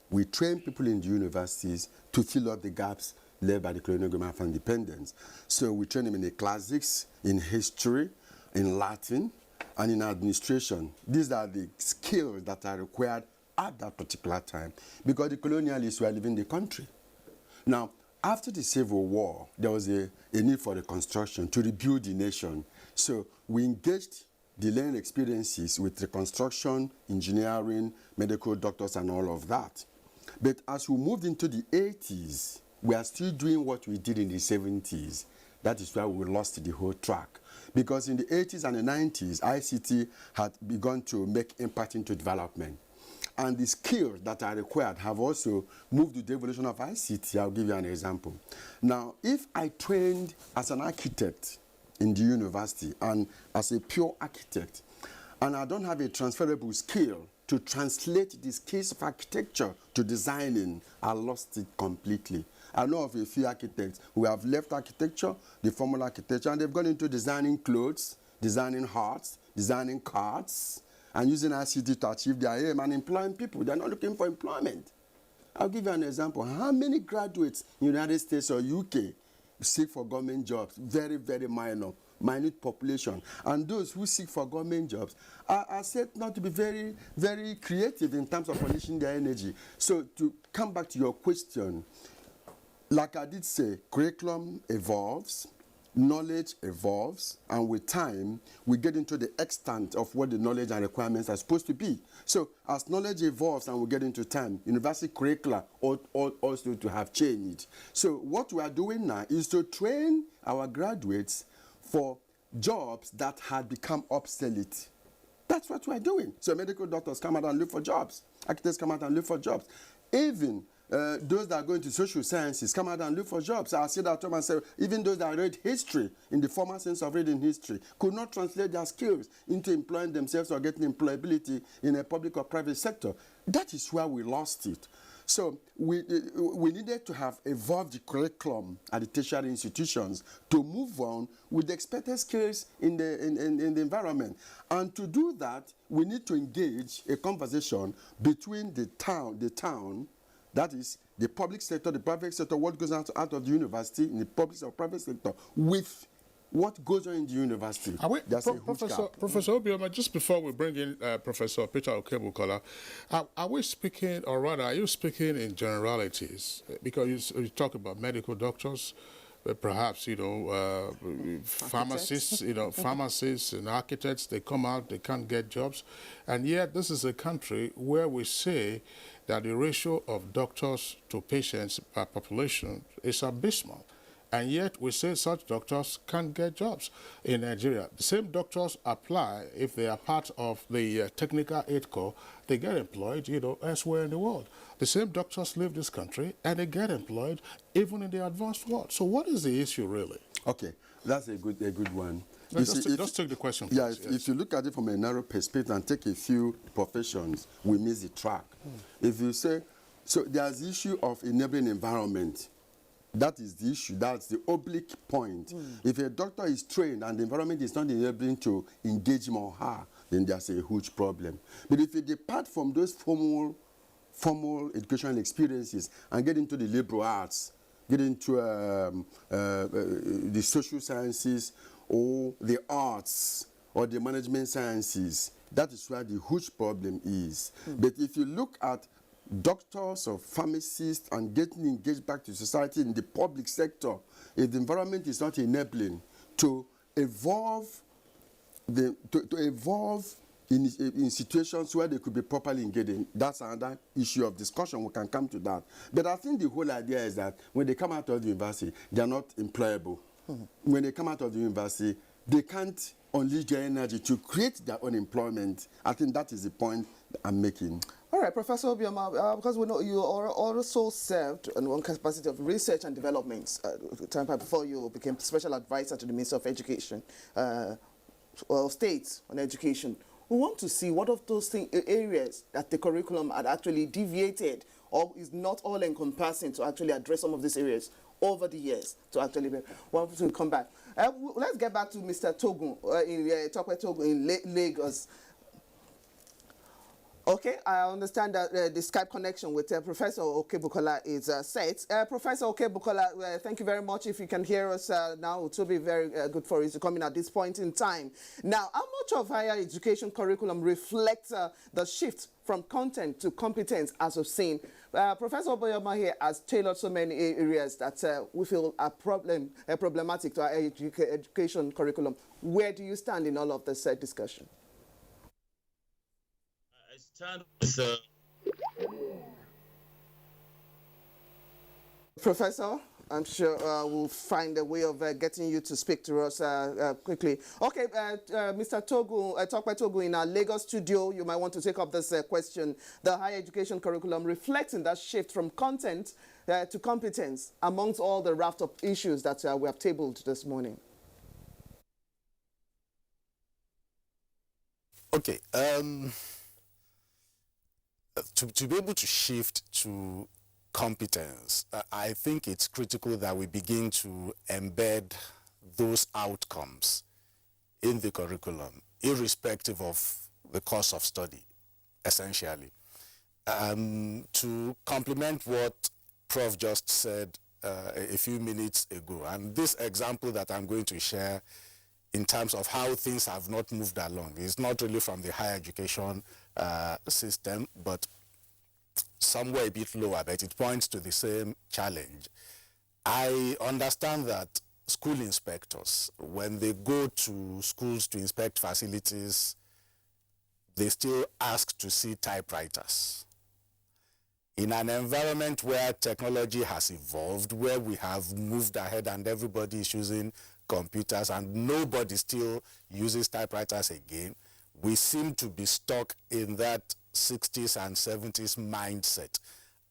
we trained people in the universities to fill up the gaps left by the colonial government for independence. So we trained them in the classics, in history, in Latin, and in administration. These are the skills that are required at that particular time because the colonialists were leaving the country. Now, after the Civil War, there was a need for reconstruction to rebuild the nation. So we engaged the learning experiences with reconstruction, engineering, medical doctors, and all of that. But as we moved into the 80s, we are still doing what we did in the 70s. That is why we lost the whole track. Because in the 80s and the 90s, ICT had begun to make impact into development. And the skills that are required have also moved to the evolution of ICT. I'll give you an example. Now, if I trained as an architect in the university and as a pure architect, and I don't have a transferable skill to translate the skills of architecture to designing, I lost it completely. I know of a few architects who have left architecture, the formal architecture, and they've gone into designing clothes, designing hearts, designing cars, and using ICT to achieve their aim and employing people. They're not looking for employment. I'll give you an example. How many graduates in the United States or UK seek for government jobs? Very, very minor. minute population. And those who seek for government jobs are said not to be very, very creative in terms of unleashing their energy. So to come back to your question, like I did say, curriculum evolves, knowledge evolves, and with time, we get into the extent of what the knowledge and requirements are supposed to be. So as knowledge evolves and we get into time, university curricula also to have changed. So what we are doing now is to train our graduates for jobs that had become obsolete. That's what we are doing. So medical doctors come out and look for jobs. Architects come out and look for jobs. Even those that are going to social sciences come out and look for jobs. I see that to myself, even those that read history, in the formal sense of reading history, could not translate their skills into employing themselves or getting employability in a public or private sector. That is where we lost it. So we needed to have evolved the curriculum at the tertiary institutions to move on with the expected skills in the environment. And to do that, we need to engage a conversation between the town, that is the public sector, the private sector, what goes out of the university in the public or private sector, with what goes on in the university. Professor Obioma, just before we bring in Professor Peter Okebukola, are we speaking, or rather, are you speaking in generalities? Because you talk about medical doctors, perhaps, pharmacists, pharmacists and architects, they come out, they can't get jobs. And yet this is a country where we say that the ratio of doctors to patients per population is abysmal. And yet we say such doctors can't get jobs in Nigeria. The same doctors apply if they are part of the technical aid corps, they get employed, elsewhere in the world. The same doctors leave this country and they get employed even in the advanced world. So what is the issue really? Okay, that's a good one. No, just take the question. Yeah, yes. If you look at it from a narrow perspective and take a few professions, we miss the track. If you say, so there's the issue of enabling environment. That is the issue. That's the oblique point. If a doctor is trained and the environment is not enabling to engage him or her, then there's a huge problem. But if you depart from those formal educational experiences and get into the liberal arts, get into the social sciences or the arts or the management sciences, that is where the huge problem is. But if you look at doctors or pharmacists and getting engaged back to society in the public sector, if the environment is not enabling to evolve, in situations where they could be properly engaged in, that's another issue of discussion. We can come to that. But I think the whole idea is that when they come out of the university, they are not employable. When they come out of the university, they can't unleash their energy to create their own employment. I think that is the point I'm making. All right, Professor Obioma, because we know you are also served in one capacity of research and development time before you became special advisor to the Minister of Education, or State on Education. We want to see what of those areas that the curriculum had actually deviated or is not all-encompassing to actually address some of these areas over the years to actually want to come back. Let's get back to Mr. Togun in Lagos. Okay, I understand that the Skype connection with Professor Okebukola is set. Professor Okebukola, thank you very much. If you can hear us now, it will be very good for you to come in at this point in time. Now, how much of higher education curriculum reflects the shift from content to competence as we've seen? Professor Obioma here has tailored so many areas that we feel are problematic to our education curriculum. Where do you stand in all of this discussion? Stand with Professor, I'm sure we'll find a way of getting you to speak to us quickly. Okay, Mr. Tokwe Togu in our Lagos studio, you might want to take up this question. The higher education curriculum reflecting that shift from content to competence amongst all the raft of issues that we have tabled this morning. Okay. To be able to shift to competence, I think it's critical that we begin to embed those outcomes in the curriculum, irrespective of the course of study, essentially. To complement what Prof just said a few minutes ago, and this example that I'm going to share in terms of how things have not moved along. It's not really from the higher education system, but somewhere a bit lower, but it points to the same challenge. I understand that school inspectors, when they go to schools to inspect facilities, they still ask to see typewriters. In an environment where technology has evolved, where we have moved ahead and everybody is using computers and nobody still uses typewriters again, we seem to be stuck in that 60s and 70s mindset.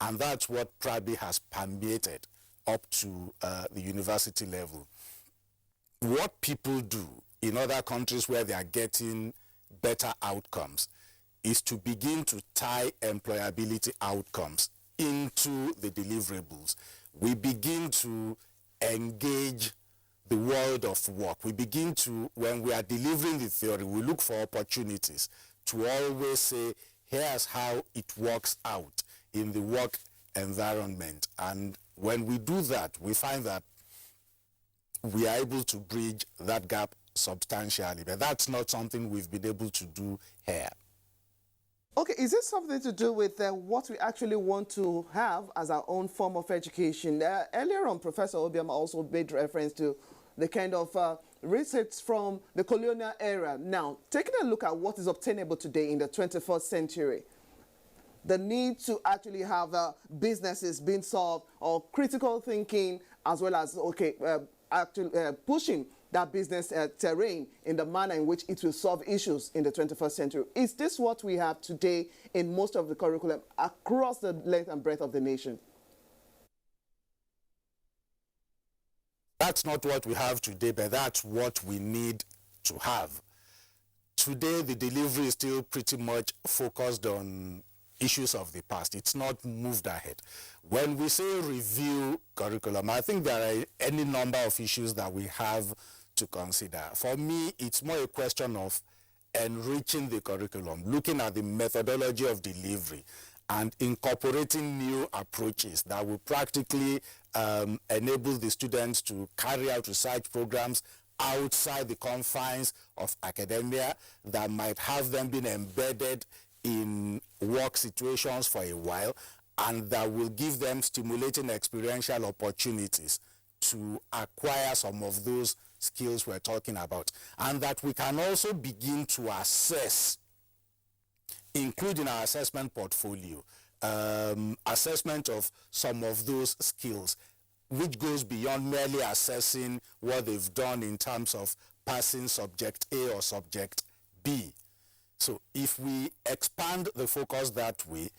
And that's what probably has permeated up to the university level. What people do in other countries where they are getting better outcomes is to begin to tie employability outcomes into the deliverables. We begin to engage the world of work. We begin to, when we are delivering the theory, we look for opportunities to always say, here's how it works out in the work environment. And when we do that, we find that we are able to bridge that gap substantially. But that's not something we've been able to do here. Okay, is this something to do with what we actually want to have as our own form of education? Earlier on, Professor Obioma also made reference to the kind of research from the colonial era. Now, taking a look at what is obtainable today in the 21st century, the need to actually have businesses being solved or critical thinking, as well as, actually pushing that business terrain in the manner in which it will solve issues in the 21st century. Is this what we have today in most of the curriculum across the length and breadth of the nation? That's not what we have today, but that's what we need to have. Today, the delivery is still pretty much focused on issues of the past. It's not moved ahead. When we say review curriculum, I think there are any number of issues that we have to consider. For me, it's more a question of enriching the curriculum, looking at the methodology of delivery and incorporating new approaches that will practically enable the students to carry out research programs outside the confines of academia that might have them been embedded in work situations for a while, and that will give them stimulating experiential opportunities to acquire some of those skills we're talking about. And that we can also begin to assess, including our assessment portfolio, assessment of some of those skills, which goes beyond merely assessing what they've done in terms of passing subject A or subject B. So if we expand the focus that way,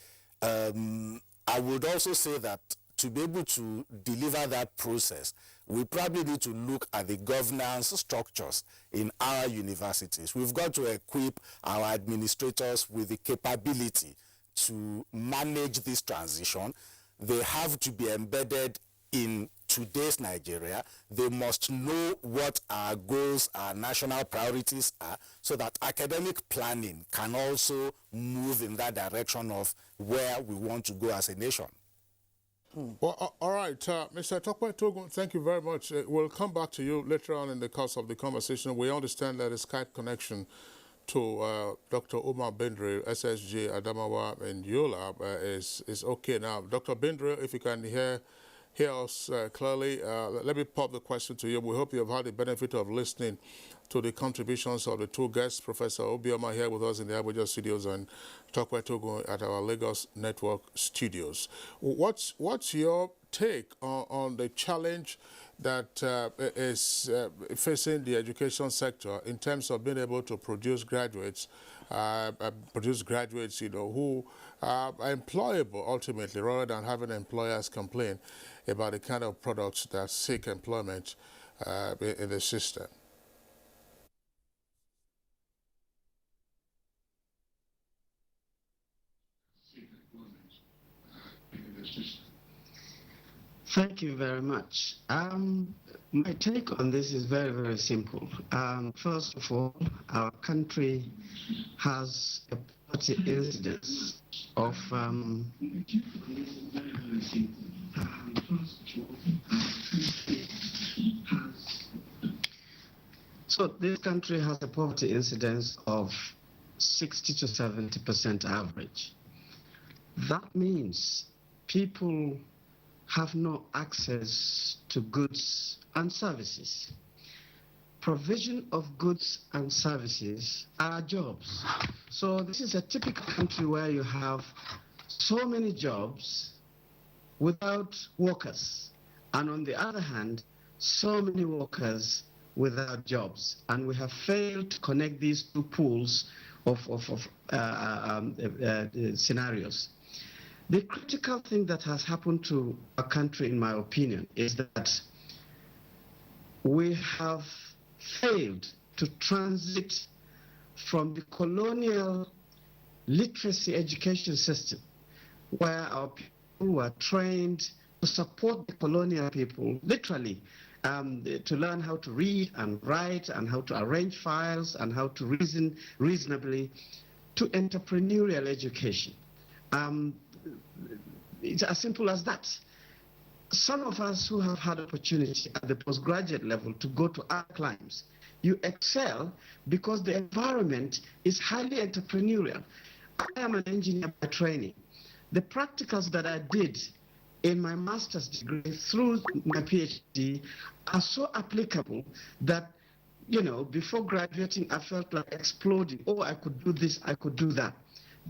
I would also say that to be able to deliver that process, we probably need to look at the governance structures in our universities. We've got to equip our administrators with the capability to manage this transition. They have to be embedded in today's Nigeria. They must know what our goals, our national priorities are, so that academic planning can also move in that direction of where we want to go as a nation. Well, all right, Mr. Tokwe Togun, thank you very much. We'll come back to you later on in the course of the conversation. We understand that the Skype connection to Dr. Umar Bindre, SSG Adamawa and Yola is okay now. Dr. Bindre, if you can hear us clearly, let me pop the question to you. We hope you have had the benefit of listening to the contributions of the two guests, Professor Obioma here with us in the Abuja studios and Tokwe Togun at our Lagos Network studios. What's your take on the challenge that is facing the education sector in terms of being able to produce graduates, who are employable ultimately, rather than having employers complain about the kind of products that seek employment in the system? Thank you very much. My take on this is very, very simple. First of all, our country has a poverty incidence of So this country has a poverty incidence of 60 to 70% average. That means people have no access to goods and services. Provision of goods and services are jobs. So this is a typical country where you have so many jobs without workers, and on the other hand, so many workers without jobs. And we have failed to connect these two pools of scenarios. The critical thing that has happened to our country, in my opinion, is that we have failed to transit from the colonial literacy education system, where our people were trained to support the colonial people, literally, to learn how to read and write and how to arrange files and how to reason reasonably, to entrepreneurial education. It's as simple as that. Some of us who have had opportunity at the postgraduate level to go to other climes, you excel because the environment is highly entrepreneurial. I am an engineer by training. The practicals that I did in my master's degree through my PhD are so applicable that, you know, before graduating, I felt like exploding. Oh, I could do this, I could do that.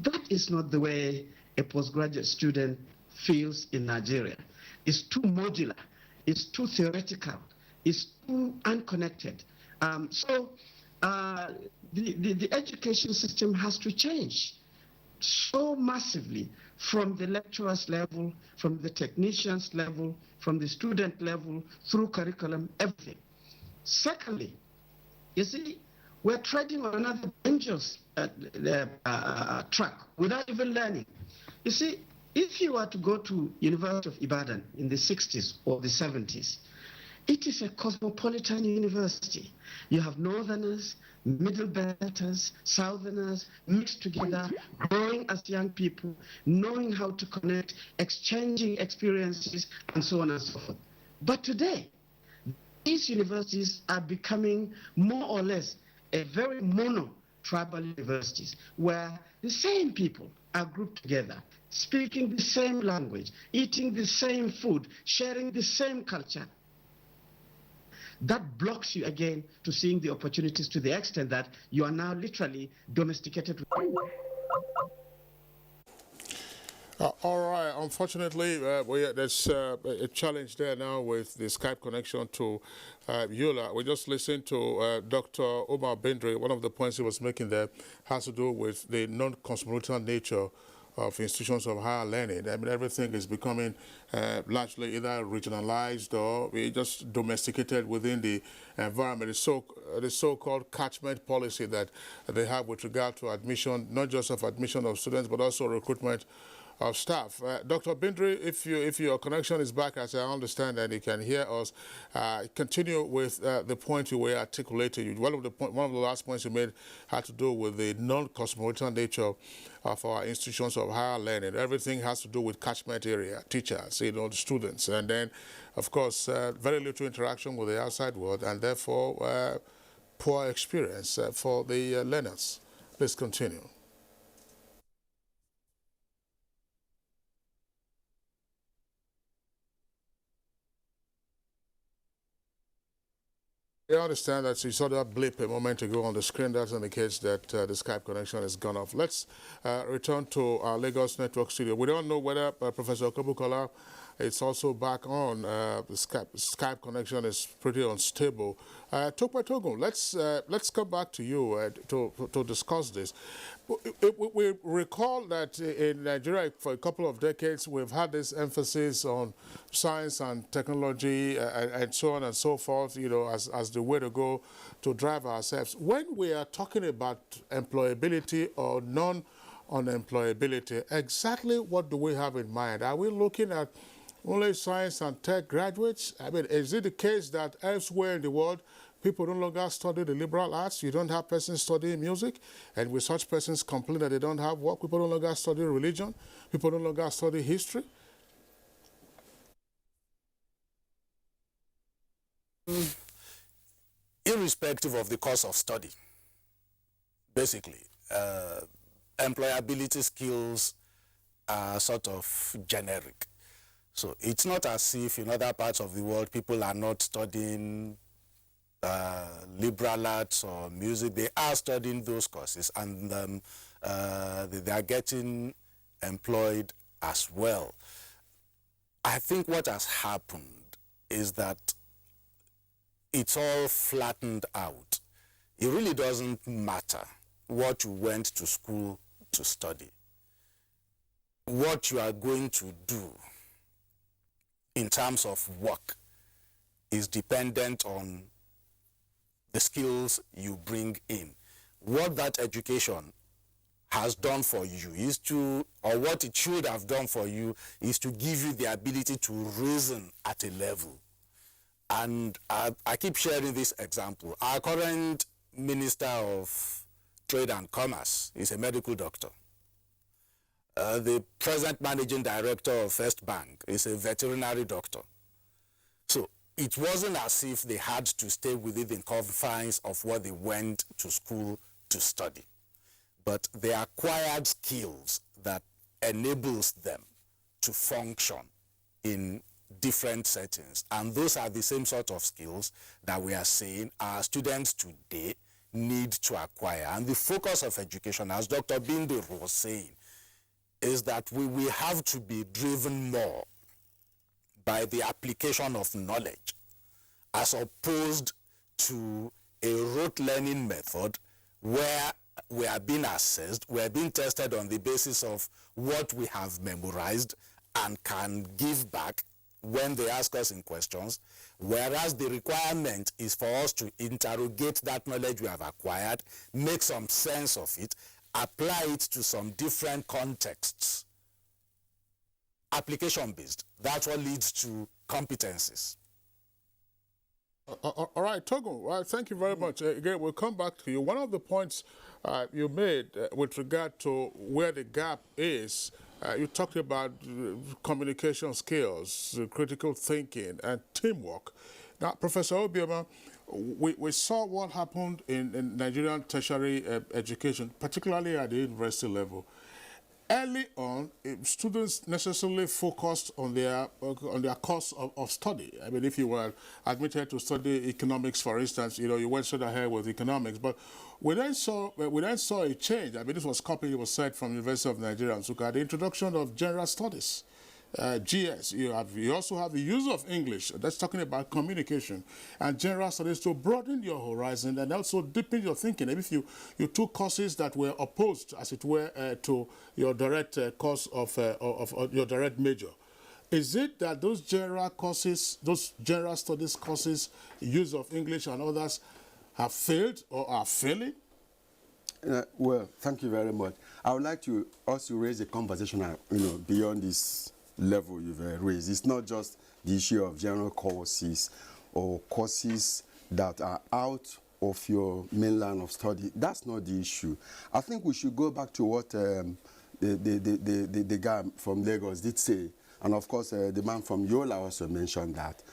That is not the way a postgraduate student feels in Nigeria. It's too modular, it's too theoretical, it's too unconnected. The education system has to change so massively, from the lecturers level, from the technicians level, from the student level, through curriculum, everything. Secondly, you see, we're treading on another dangerous track without even learning. You see, if you were to go to University of Ibadan in the 60s or the 70s, it is a cosmopolitan university. You have northerners, middle belters, southerners mixed together, growing as young people, knowing how to connect, exchanging experiences, and so on and so forth. But today, these universities are becoming more or less a very mono-tribal universities, where the same people are grouped together, speaking the same language, eating the same food, sharing the same culture. That blocks you again to seeing the opportunities, to the extent that you are now literally domesticated. All right. Unfortunately, there's a challenge there now with the Skype connection to Yola. We just listened to Dr. Omar Bindri. One of the points he was making there has to do with the non-cosmopolitan nature of institutions of higher learning. I mean, everything is becoming largely either regionalized or just domesticated within the environment. The so-called catchment policy that they have with regard to admission, not just of admission of students, but also recruitment of staff. Dr. Bindri, if your connection is back, as I understand, and you can hear us, continue with the point you were articulating. One of the last points you made had to do with the non-cosmopolitan nature of our institutions of higher learning. Everything has to do with catchment area, teachers, the students, and then, of course, very little interaction with the outside world, and therefore poor experience for the learners. Please continue. I understand that you saw that blip a moment ago on the screen. That indicates that the Skype connection has gone off. Let's return to our Lagos network studio. We don't know whether Professor Kobukola is also back on. The Skype connection is pretty unstable. Tokwe Togun, let's come back to you to discuss this. We recall that in Nigeria for a couple of decades we've had this emphasis on science and technology and so on and so forth, as the way to go to drive ourselves. When we are talking about employability or non-unemployability, exactly what do we have in mind? Are we looking at only science and tech graduates? I mean, is it the case that elsewhere in the world people no longer study the liberal arts? You don't have persons studying music, and with such persons complain that they don't have work. People no longer study religion. People no longer study history. irrespective of the course of study. Basically, employability skills are sort of generic. So it's not as if in other parts of the world people are not studying liberal arts or music. They are studying those courses, and they are getting employed as well. I think what has happened is that it's all flattened out. It really doesn't matter what you went to school to study. What you are going to do in terms of work is dependent on the skills you bring in. What that education has done for you is to, or what it should have done for you, is to give you the ability to reason at a level. And I keep sharing this example. Our current Minister of Trade and Commerce is a medical doctor. The present Managing Director of First Bank is a veterinary doctor. So it wasn't as if they had to stay within the confines of what they went to school to study. But they acquired skills that enables them to function in different settings. And those are the same sort of skills that we are saying our students today need to acquire. And the focus of education, as Dr. Binde was saying, is that we have to be driven more by the application of knowledge as opposed to a rote learning method where we are being assessed, we are being tested on the basis of what we have memorized and can give back when they ask us in questions, whereas the requirement is for us to interrogate that knowledge we have acquired, make some sense of it, apply it to some different contexts. Application-based, that's what leads to competencies. All right, Togo, well, thank you very much. Again, we'll come back to you. One of the points you made with regard to where the gap is, you talked about communication skills, critical thinking, and teamwork. Now, Professor Obioma, we saw what happened in Nigerian tertiary education, particularly at the university level. Early on, students necessarily focused on their course of study. I mean, if you were admitted to study economics, for instance, you went straight ahead with economics. But we then saw a change. I mean, this was copied, it was said, from University of Nigeria, Nsukka, the introduction of general studies. GS, you also have the use of English, that's talking about communication, and general studies to broaden your horizon and also deepen your thinking. If you took courses that were opposed, as it were, to your direct course of your direct major, is it that those general courses, those general studies courses, use of English and others, have failed or are failing? Well, thank you very much. I would like to also raise a conversation, beyond this level you've raised. It's not just the issue of general courses or courses that are out of your main line of study. That's not the issue. I think we should go back to what the guy from Lagos did say, and of course the man from Yola also mentioned that.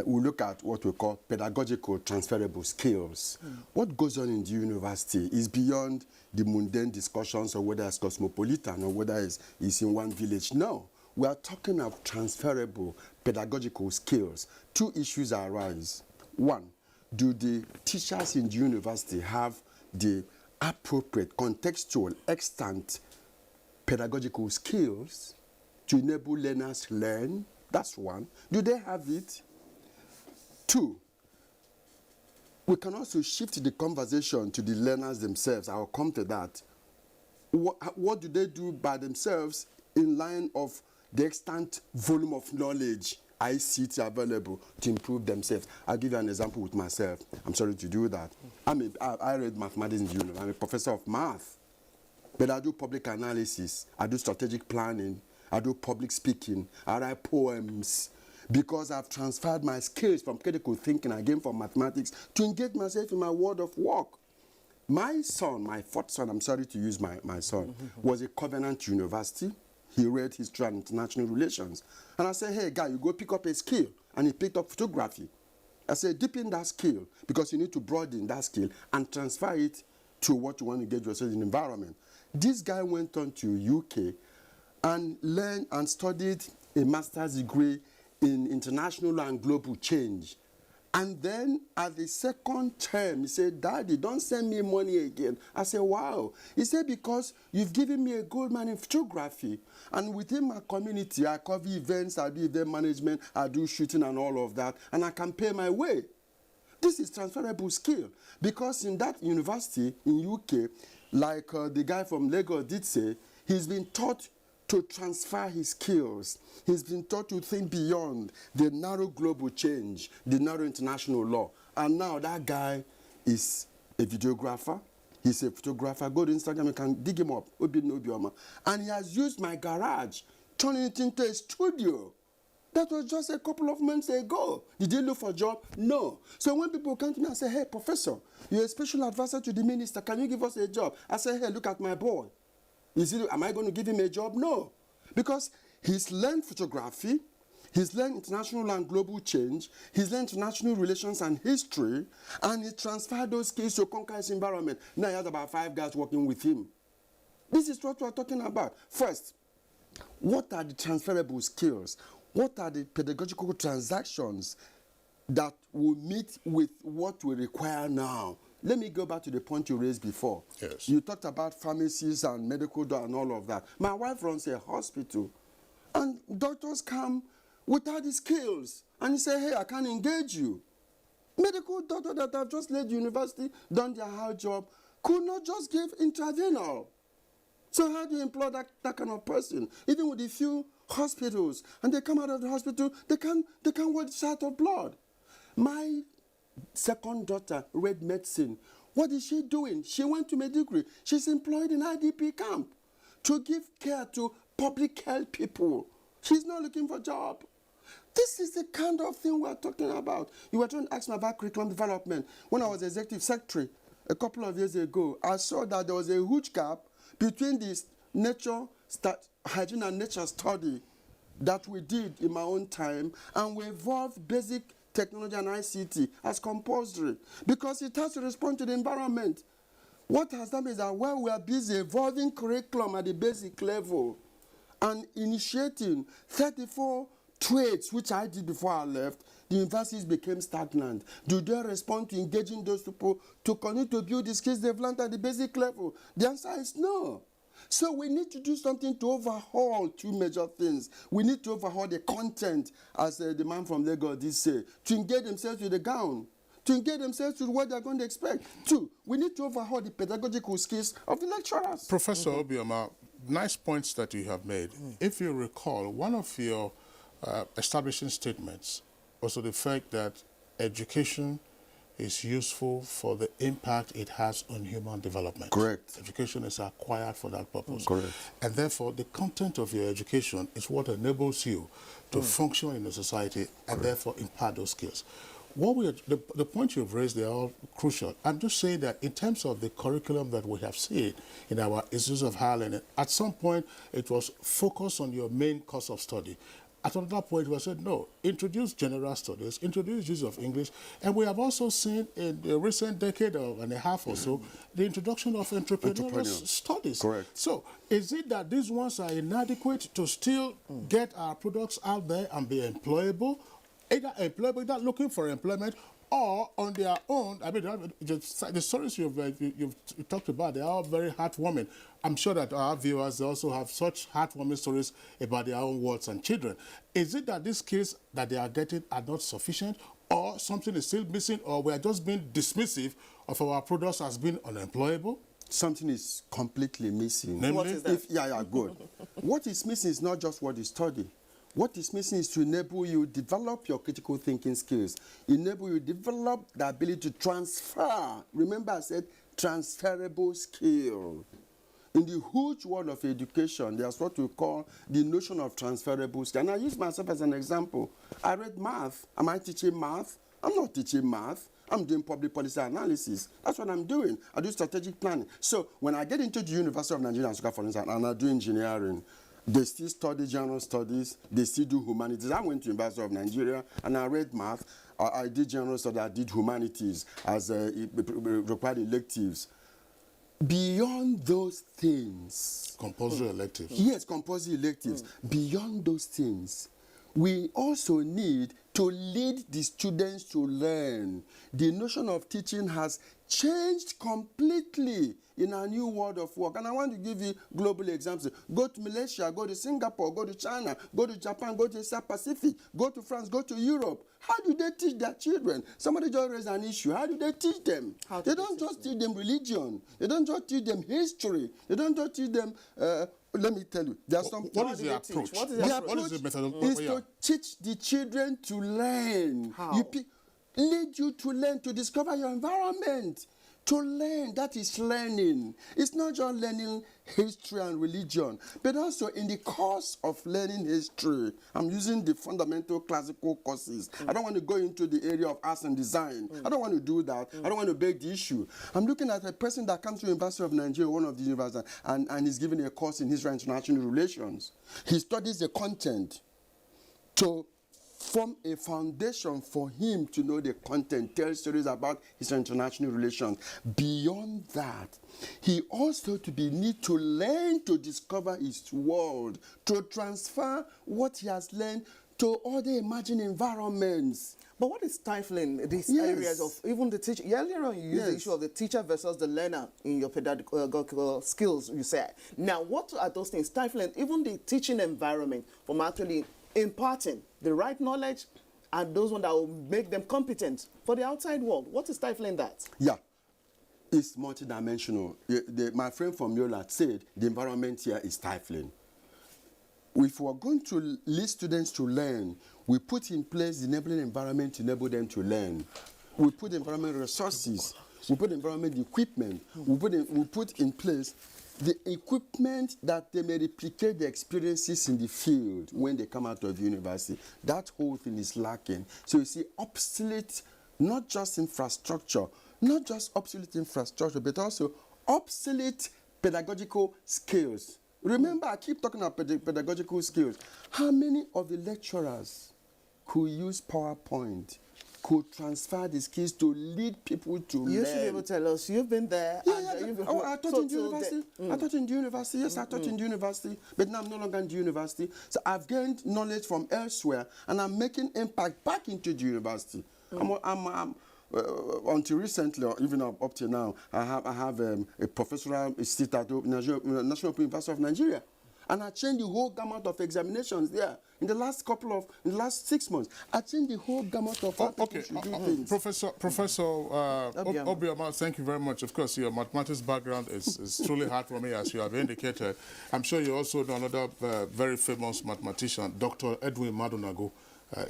We look at what we call pedagogical transferable skills. What goes on in the university is beyond the mundane discussions of whether it's cosmopolitan or whether it's in one village. No. We are talking of transferable pedagogical skills. Two issues arise. One, do the teachers in the university have the appropriate contextual extant pedagogical skills to enable learners to learn? That's one. Do they have it? Two, we can also shift the conversation to the learners themselves. I'll come to that. What do they do by themselves in line of the extant volume of knowledge I see it available to improve themselves? I'll give you an example with myself. I'm sorry to do that. I read mathematics in university. I'm a professor of math. But I do public analysis. I do strategic planning. I do public speaking. I write poems. Because I've transferred my skills from critical thinking, again from mathematics, to engage myself in my world of work. My son, my fourth son, I'm sorry to use my son, was a Covenant University. He read history and international relations. And I said, hey, guy, you go pick up a skill. And he picked up photography. I said, deepen that skill, because you need to broaden that skill and transfer it to what you want to get yourself in the environment. This guy went on to UK and learned and studied a master's degree in international and global change. And then at the second term, he said, Daddy, don't send me money again. I said, wow. He said, because you've given me a gold man in photography. And within my community, I cover events, I do event management, I do shooting and all of that, and I can pay my way. This is transferable skill. Because in that university in UK, like the guy from Lagos did say, he's been taught to transfer his skills. He's been taught to think beyond the narrow global change, the narrow international law. And now that guy is a videographer. He's a photographer. Go to Instagram, you can dig him up. And he has used my garage, turning it into a studio. That was just a couple of months ago. Did he look for a job? No. So when people come to me and say, hey, professor, you're a special advisor to the minister. Can you give us a job? I say, hey, look at my boy. Am I going to give him a job? No. Because he's learned photography, he's learned international and global change, he's learned international relations and history, and he transferred those skills to conquer his environment. Now he has about 5 guys working with him. This is what we're talking about. First, what are the transferable skills? What are the pedagogical transactions that will meet with what we require now? Let me go back to the point you raised before. Yes. You talked about pharmacies and medical and all of that. My wife runs a hospital, and doctors come without the skills, and he say, hey, I can't engage you. Medical doctor that have just left university, done their hard job, could not just give intravenous. So how do you employ that kind of person? Even with a few hospitals, and they come out of the hospital, they can't work short of blood. My second daughter read medicine. What is she doing? She went to Medigree. She's employed in IDP camp to give care to public health people. She's not looking for a job. This is the kind of thing we're talking about. You were trying to ask me about curriculum development. When I was executive secretary a couple of years ago, I saw that there was a huge gap between this hygiene and nature study that we did in my own time, and we evolved basic technology and ICT as compulsory because it has to respond to the environment. What has done is that while we are busy evolving curriculum at the basic level and initiating 34 trades, which I did before I left, the universities became stagnant. Do they respond to engaging those people to continue to build the skills they've learned at the basic level? The answer is no. So we need to do something to overhaul 2 major things. We need to overhaul the content, as the man from Lagos did say, to engage themselves with the gown, to engage themselves with what they're going to expect. 2, we need to overhaul the pedagogical skills of the lecturers. Professor Obioma, nice points that you have made. If you recall, one of your establishing statements was to the fact that education is useful for the impact it has on human development. Correct. Education is acquired for that purpose. Correct. And therefore, the content of your education is what enables you to function in a society and therefore impart those skills. The points you've raised, they are all crucial. I'm just saying that in terms of the curriculum that we have seen in our institutes of higher learning, at some point it was focused on your main course of study. At another point, we said, no, introduce general studies, introduce use of English, and we have also seen in the recent decade and a half or so, the introduction of entrepreneurial studies. Correct. So, is it that these ones are inadequate to still get our products out there and be employable, either looking for employment, or on their own? I mean, the stories you've talked about, they are all very heartwarming. I'm sure that our viewers also have such heartwarming stories about their own wards and children. Is it that these skills that they are getting are not sufficient, or something is still missing, or we are just being dismissive of our products as being unemployable? Something is completely missing. Namely? What is that? Good. What is missing is not just what you study. What is missing is to enable you develop your critical thinking skills, enable you develop the ability to transfer. Remember I said transferable skill. In the huge world of education, there's what we call the notion of transferable skill. And I use myself as an example. I read math. Am I teaching math? I'm not teaching math. I'm doing public policy analysis. That's what I'm doing. I do strategic planning. So when I get into the University of Nigeria, for instance, and I do engineering, They still study general studies. They still do humanities. I went to University of Nigeria and I read math. I did general studies. I did humanities as required electives. Beyond those things, compulsory electives. Yes, compulsory electives. Beyond those things, we also need to lead the students to learn. The notion of teaching has changed completely in our new world of work. And I want to give you global examples. Go to Malaysia, go to Singapore, go to China, go to Japan, go to Asia Pacific, go to France, go to Europe. How do they teach their children? Somebody just raised an issue. How do they teach them? They don't just teach them religion. They don't just teach them history. They don't just teach them... let me tell you, there are some... What is the approach? The approach is to teach the children to learn. How? Lead you to learn, to discover your environment. To learn, that is learning. It's not just learning history and religion, but also in the course of learning history. I'm using the fundamental classical courses. I don't want to go into the area of arts and design. I don't want to do that. I don't want to beg the issue. I'm looking at a person that comes to the University of Nigeria, one of the universities, and is giving a course in history and international relations. He studies the content to form a foundation for him to know the content, tell stories about his international relations. Beyond that, he also need to learn to discover his world, to transfer what he has learned to other emerging environments. But what is stifling these areas of even the teacher? Earlier on, you used the issue of the teacher versus the learner in your pedagogical skills, you said. Now, what are those things stifling even the teaching environment from actually imparting the right knowledge and those ones that will make them competent for the outside world? What is stifling that? Yeah, it's multidimensional. My friend from Yola said the environment here is stifling. If we're going to lead students to learn, we put in place the enabling environment to enable them to learn. We put environment resources, we put environment equipment, we put in place the equipment that they may replicate the experiences in the field when they come out of university. That whole thing is lacking. So you see, obsolete, not just infrastructure, but also obsolete pedagogical skills. Remember, I keep talking about pedagogical skills. How many of the lecturers who use PowerPoint could transfer the skills to lead people to learn? You should be able to tell us. You've been there. I taught in the university. I taught in the university. Yes, I taught in the university. But now I'm no longer in the university. So I've gained knowledge from elsewhere, and I'm making impact back into the university. Until recently, or even up to now, I have a professional seat at the National Open University of Nigeria. And I changed the whole gamut of examinations there. In the last 6 months, I changed the whole gamut of how people should do things. Professor Obioma, thank you very much. Of course, your mathematics background is truly hard for me, as you have indicated. I'm sure you also know another very famous mathematician, Dr. Edwin Madunago,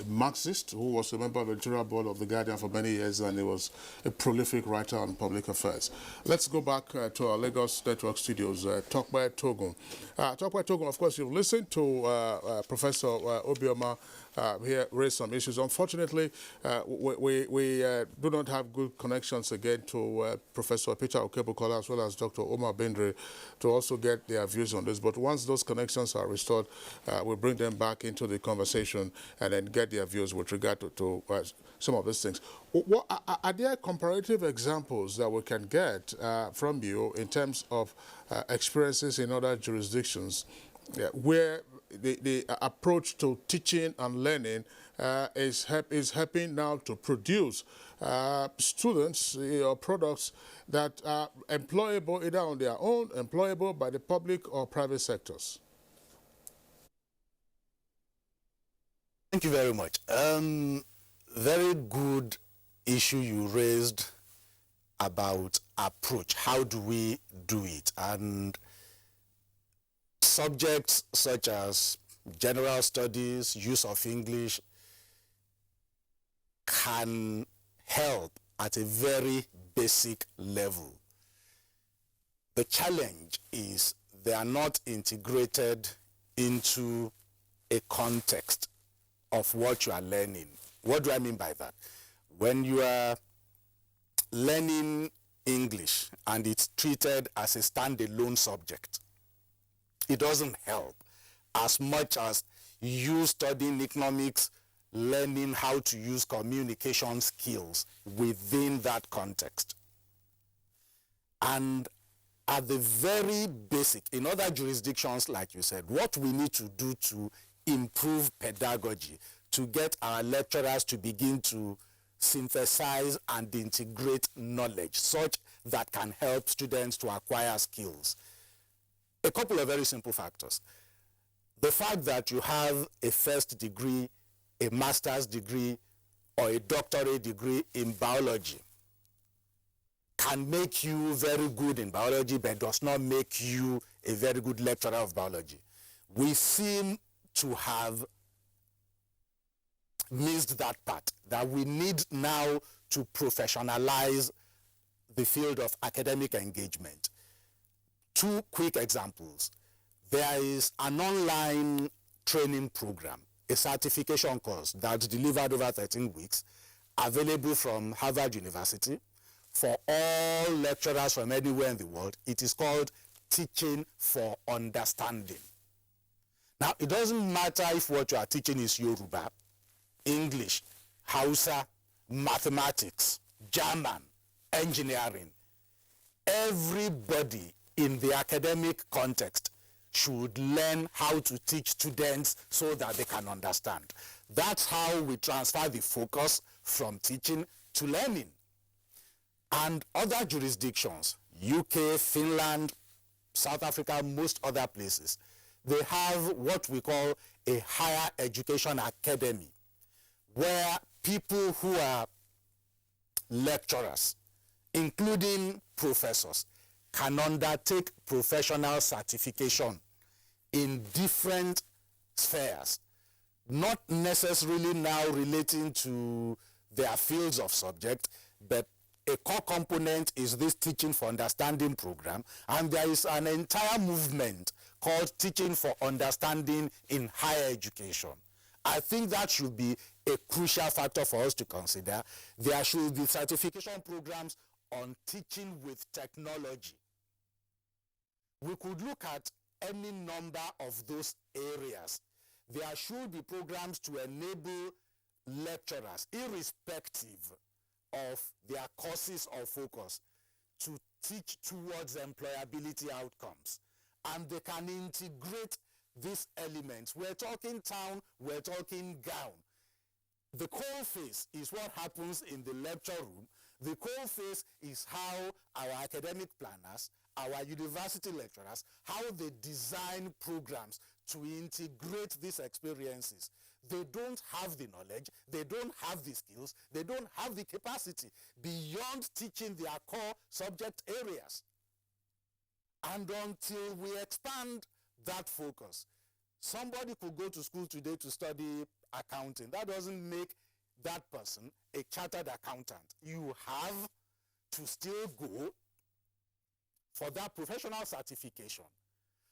Marxist, who was a member of the editorial board of The Guardian for many years, and he was a prolific writer on public affairs. Let's go back to our Lagos Network studios. Tokwe Togun. Tokwe Togun, of course, you've listened to Professor Obioma here raise some issues. Unfortunately, we do not have good connections again to Professor Peter Okebukola as well as Dr. Omar Bendre to also get their views on this. But once those connections are restored, we'll bring them back into the conversation and then get their views with regard to some of these things. What, are there comparative examples that we can get from you in terms of experiences in other jurisdictions where the approach to teaching and learning is helping now to produce students or products that are employable either on their own, employable by the public or private sectors? Thank you very much. Very good issue you raised about approach. How do we do it? And subjects such as general studies, use of English can help at a very basic level. The challenge is they are not integrated into a context of what you are learning. What do I mean by that? When you are learning English and it's treated as a standalone subject, it doesn't help. as much as you studying economics, learning how to use communication skills within that context. And at the very basic, in other jurisdictions, like you said, what we need to do to improve pedagogy, to get our lecturers to begin to synthesize and integrate knowledge such that can help students to acquire skills. A couple of very simple factors. The fact that you have a first degree, a master's degree, or a doctorate degree in biology can make you very good in biology, but does not make you a very good lecturer of biology. We seem to have missed that part, that we need now to professionalize the field of academic engagement. Two quick examples. There is an online training program, a certification course that's delivered over 13 weeks, available from Harvard University for all lecturers from anywhere in the world. It is called Teaching for Understanding. Now, it doesn't matter if what you are teaching is Yoruba, English, Hausa, mathematics, German, engineering. Everybody in the academic context should learn how to teach students so that they can understand. That's how we transfer the focus from teaching to learning. And other jurisdictions, UK, Finland, South Africa, most other places, they have what we call a higher education academy, where people who are lecturers, including professors, can undertake professional certification in different spheres, not necessarily now relating to their fields of subject, but a core component is this Teaching for Understanding program, and there is an entire movement called Teaching for Understanding in Higher Education. I think that should be a crucial factor for us to consider. There should be certification programs on teaching with technology. We could look at any number of those areas. There should be programs to enable lecturers, irrespective of their courses or focus, to teach towards employability outcomes. And they can integrate these elements. We're talking town, we're talking gown. The coal face is what happens in the lecture room. The coal face is how our academic planners, our university lecturers, how they design programs to integrate these experiences. They don't have the knowledge, they don't have the skills, they don't have the capacity beyond teaching their core subject areas. And until we expand that focus, somebody could go to school today to study accounting. That doesn't make that person a chartered accountant. You have to still go for that professional certification.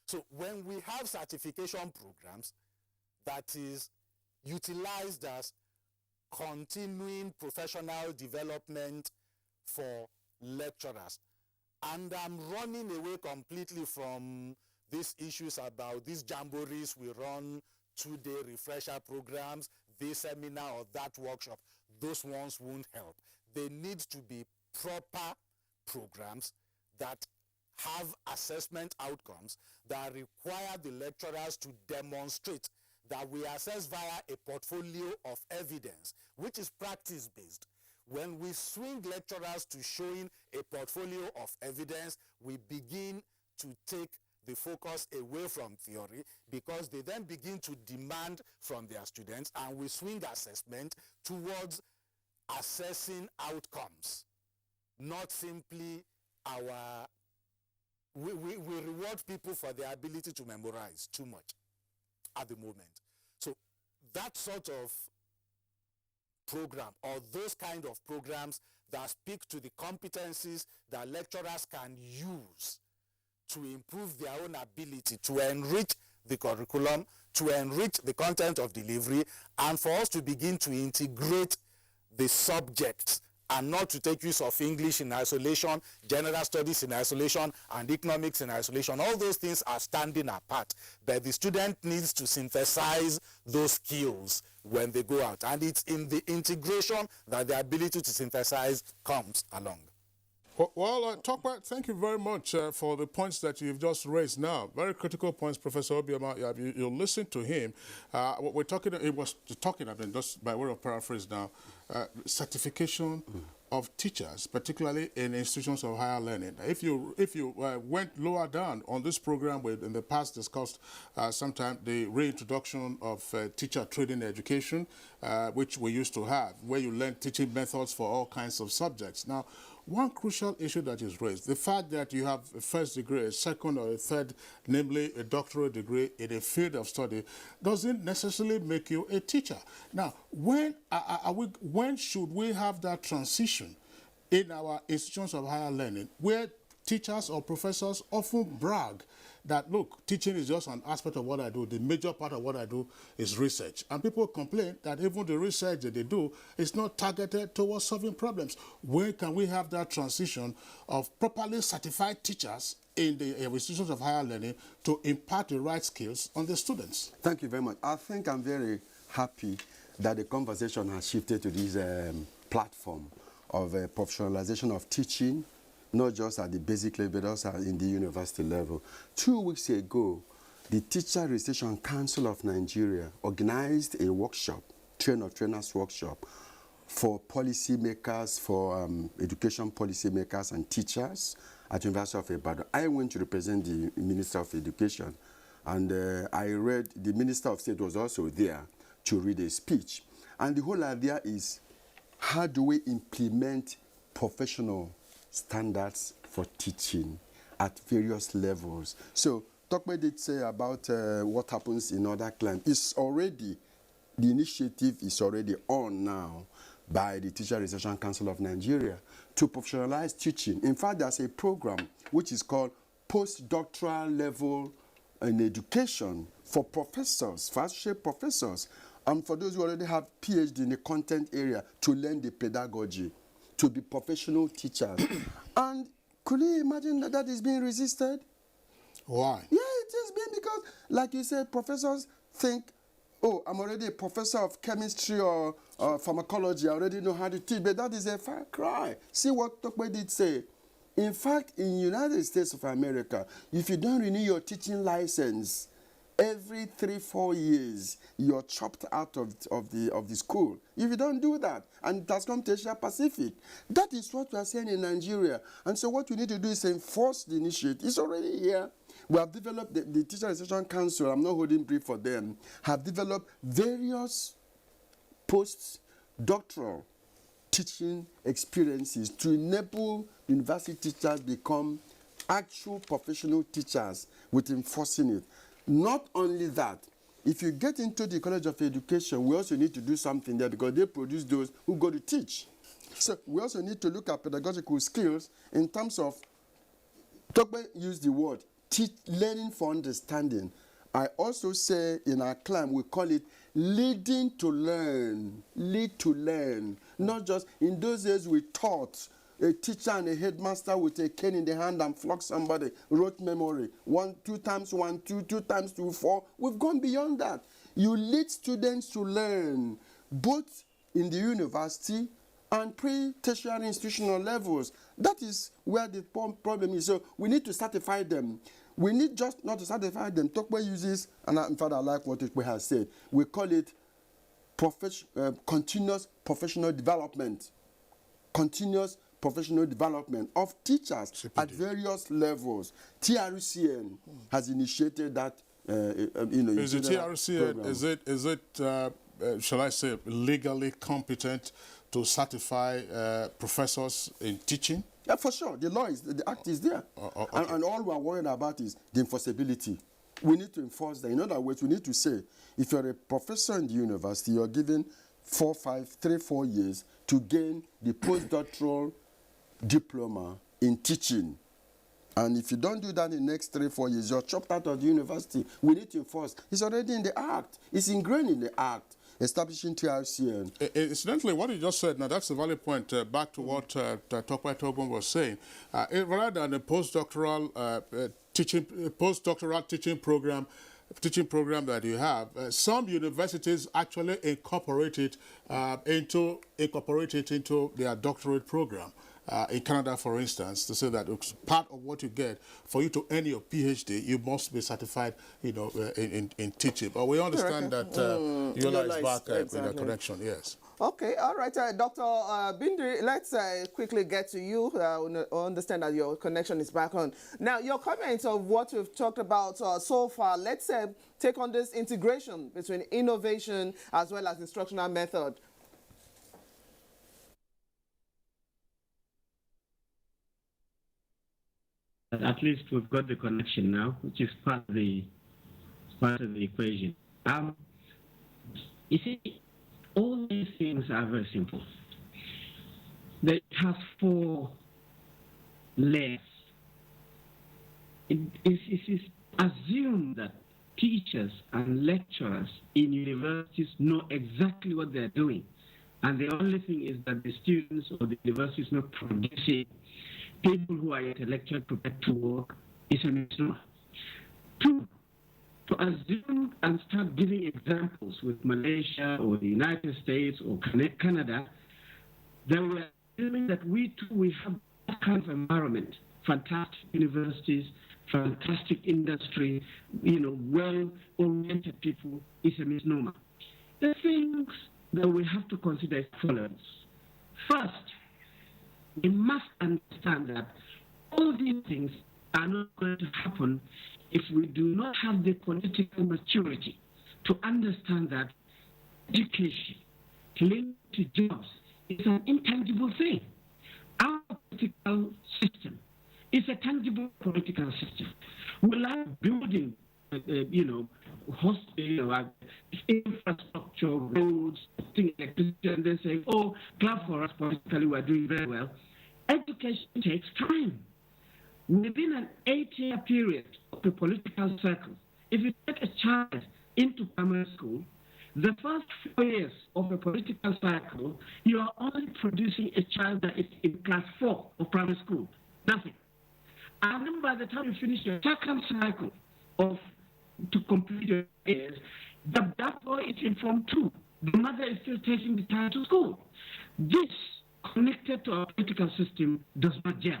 So when we have certification programs that is utilized as continuing professional development for lecturers, and I'm running away completely from these issues about these jamborees we run, 2-day refresher programs, this seminar or that workshop. Those ones won't help. They need to be proper programs that have assessment outcomes that require the lecturers to demonstrate that we assess via a portfolio of evidence, which is practice-based. When we swing lecturers to showing a portfolio of evidence, we begin to take the focus away from theory, because they then begin to demand from their students, and we swing assessment towards assessing outcomes, not simply our... We reward people for their ability to memorize too much at the moment. So that sort of program, or those kind of programs that speak to the competencies that lecturers can use to improve their own ability to enrich the curriculum, to enrich the content of delivery, and for us to begin to integrate the subjects and not to take use of English in isolation, general studies in isolation, and economics in isolation. All those things are standing apart, but the student needs to synthesize those skills when they go out. And it's in the integration that the ability to synthesize comes along. Well, Tokwe, thank you very much for the points that you've just raised now. Very critical points, Professor Obioma. You listen to him. What we're talking, just by way of paraphrase now, certification of teachers, particularly in institutions of higher learning. If you went lower down on this program, we in the past discussed sometime the reintroduction of teacher training education, which we used to have, where you learn teaching methods for all kinds of subjects. Now, one crucial issue that is raised, the fact that you have a first degree, a second or a third, namely a doctoral degree in a field of study, doesn't necessarily make you a teacher. Now, when should we have that transition in our institutions of higher learning, where teachers or professors often brag that, look, teaching is just an aspect of what I do. The major part of what I do is research. And people complain that even the research that they do is not targeted towards solving problems. Where can we have that transition of properly certified teachers in the institutions of higher learning to impart the right skills on the students? Thank you very much. I think I'm very happy that the conversation has shifted to this platform of professionalization of teaching, not just at the basic level, but also in the university level. 2 weeks ago, the Teacher Registration Council of Nigeria organized a workshop, trainers workshop, for policymakers, for education policymakers and teachers at University of Ibadan. I went to represent the Minister of Education, and the Minister of State was also there to read a speech. And the whole idea is, how do we implement professional standards for teaching at various levels? So, Tokwe did say about what happens in other climes. The initiative is already on now by the Teacher Registration Council of Nigeria to professionalize teaching. In fact, there's a program which is called postdoctoral level in education for professors, for associate professors, and for those who already have PhD in the content area to learn the pedagogy, to be professional teachers. And could you imagine that is being resisted? Why? Yeah, it is being, because, like you said, professors think, oh, I'm already a professor of chemistry or pharmacology, I already know how to teach, but that is a far cry. See what Tokwe did say. In fact, in the United States of America, if you don't renew your teaching license, every 3-4 years, you're chopped out of the school. If you don't do that, and it has come to Asia Pacific, that is what we are saying in Nigeria. And so what we need to do is enforce the initiative. It's already here. We have developed, the Teacher Registration Council, I'm not holding brief for them, have developed various post-doctoral teaching experiences to enable university teachers become actual professional teachers with enforcing it. Not only that, if you get into the College of Education, we also need to do something there, because they produce those who go to teach. So we also need to look at pedagogical skills in terms of, Tokwe used the word, learning for understanding. I also say in our climb, we call it leading to learn, lead to learn. Not just, in those days we taught, a teacher and a headmaster with a cane in the hand and flog somebody, rote memory. 1, 2 times 1, 2, 2 times 2, 4. We've gone beyond that. You lead students to learn, both in the university and pre-tertiary institutional levels. That is where the problem is. So we need to certify them. We need just not to certify them. Tokwe uses, and in fact I like what Tokwe has said, we call it continuous professional development. Continuous professional development of teachers CPD. At various levels. TRCN has initiated that. Is it TRCN? Is it shall I say, legally competent to certify professors in teaching? Yeah, for sure. The law is, the act is there. Okay. And all we are worried about is the enforceability. We need to enforce that. In other words, we need to say, if you're a professor in the university, you're given 3-4 years to gain the postdoctoral diploma in teaching. And if you don't do that in the next 3-4 years, you're chopped out of the university. We need to enforce. It's already in the act. It's ingrained in the act. establishing TRC. Incidentally, what you just said, now that's a valid point. Back to what Tokwe Tobun was saying. Rather than a postdoctoral teaching program that you have, some universities actually incorporate it into their doctorate program. In Canada, for instance, to say that it's part of what you get for you to earn your PhD, you must be certified, in teaching. But we understand that Yola is back with the correction. Yes. Okay, all right, Dr. Bindri, let's quickly get to you. Understand that your connection is back on. Now, your comments of what we've talked about so far, let's take on this integration between innovation as well as instructional method. At least we've got the connection now, which is part of the equation. You see, all these things are very simple. It has 4 layers. It is assumed that teachers and lecturers in universities know exactly what they're doing, and the only thing is that the students or the university is not producing people who are intellectually prepared to work is a misnomer. 2, to assume and start giving examples with Malaysia or the United States or Canada, they were assuming that we have that kind of environment, fantastic universities, fantastic industry, well-oriented people, is a misnomer. The things that we have to consider is follows. First, we must understand that all these things are not going to happen if we do not have the political maturity to understand that education linked to jobs is an intangible thing. Our political system is a tangible political system. We like building, infrastructure, roads, things like this, and they say, oh, clap for us politically, we're doing very well. Education takes time. Within an 8-year period of the political cycle, if you take a child into primary school, the first 4 years of a political cycle, you are only producing a child that is in class 4 of primary school. Nothing. And then by the time you finish your second cycle to complete your years, that boy is in Form 2. The mother is still taking the child to school. This, connected to our political system, does not gel.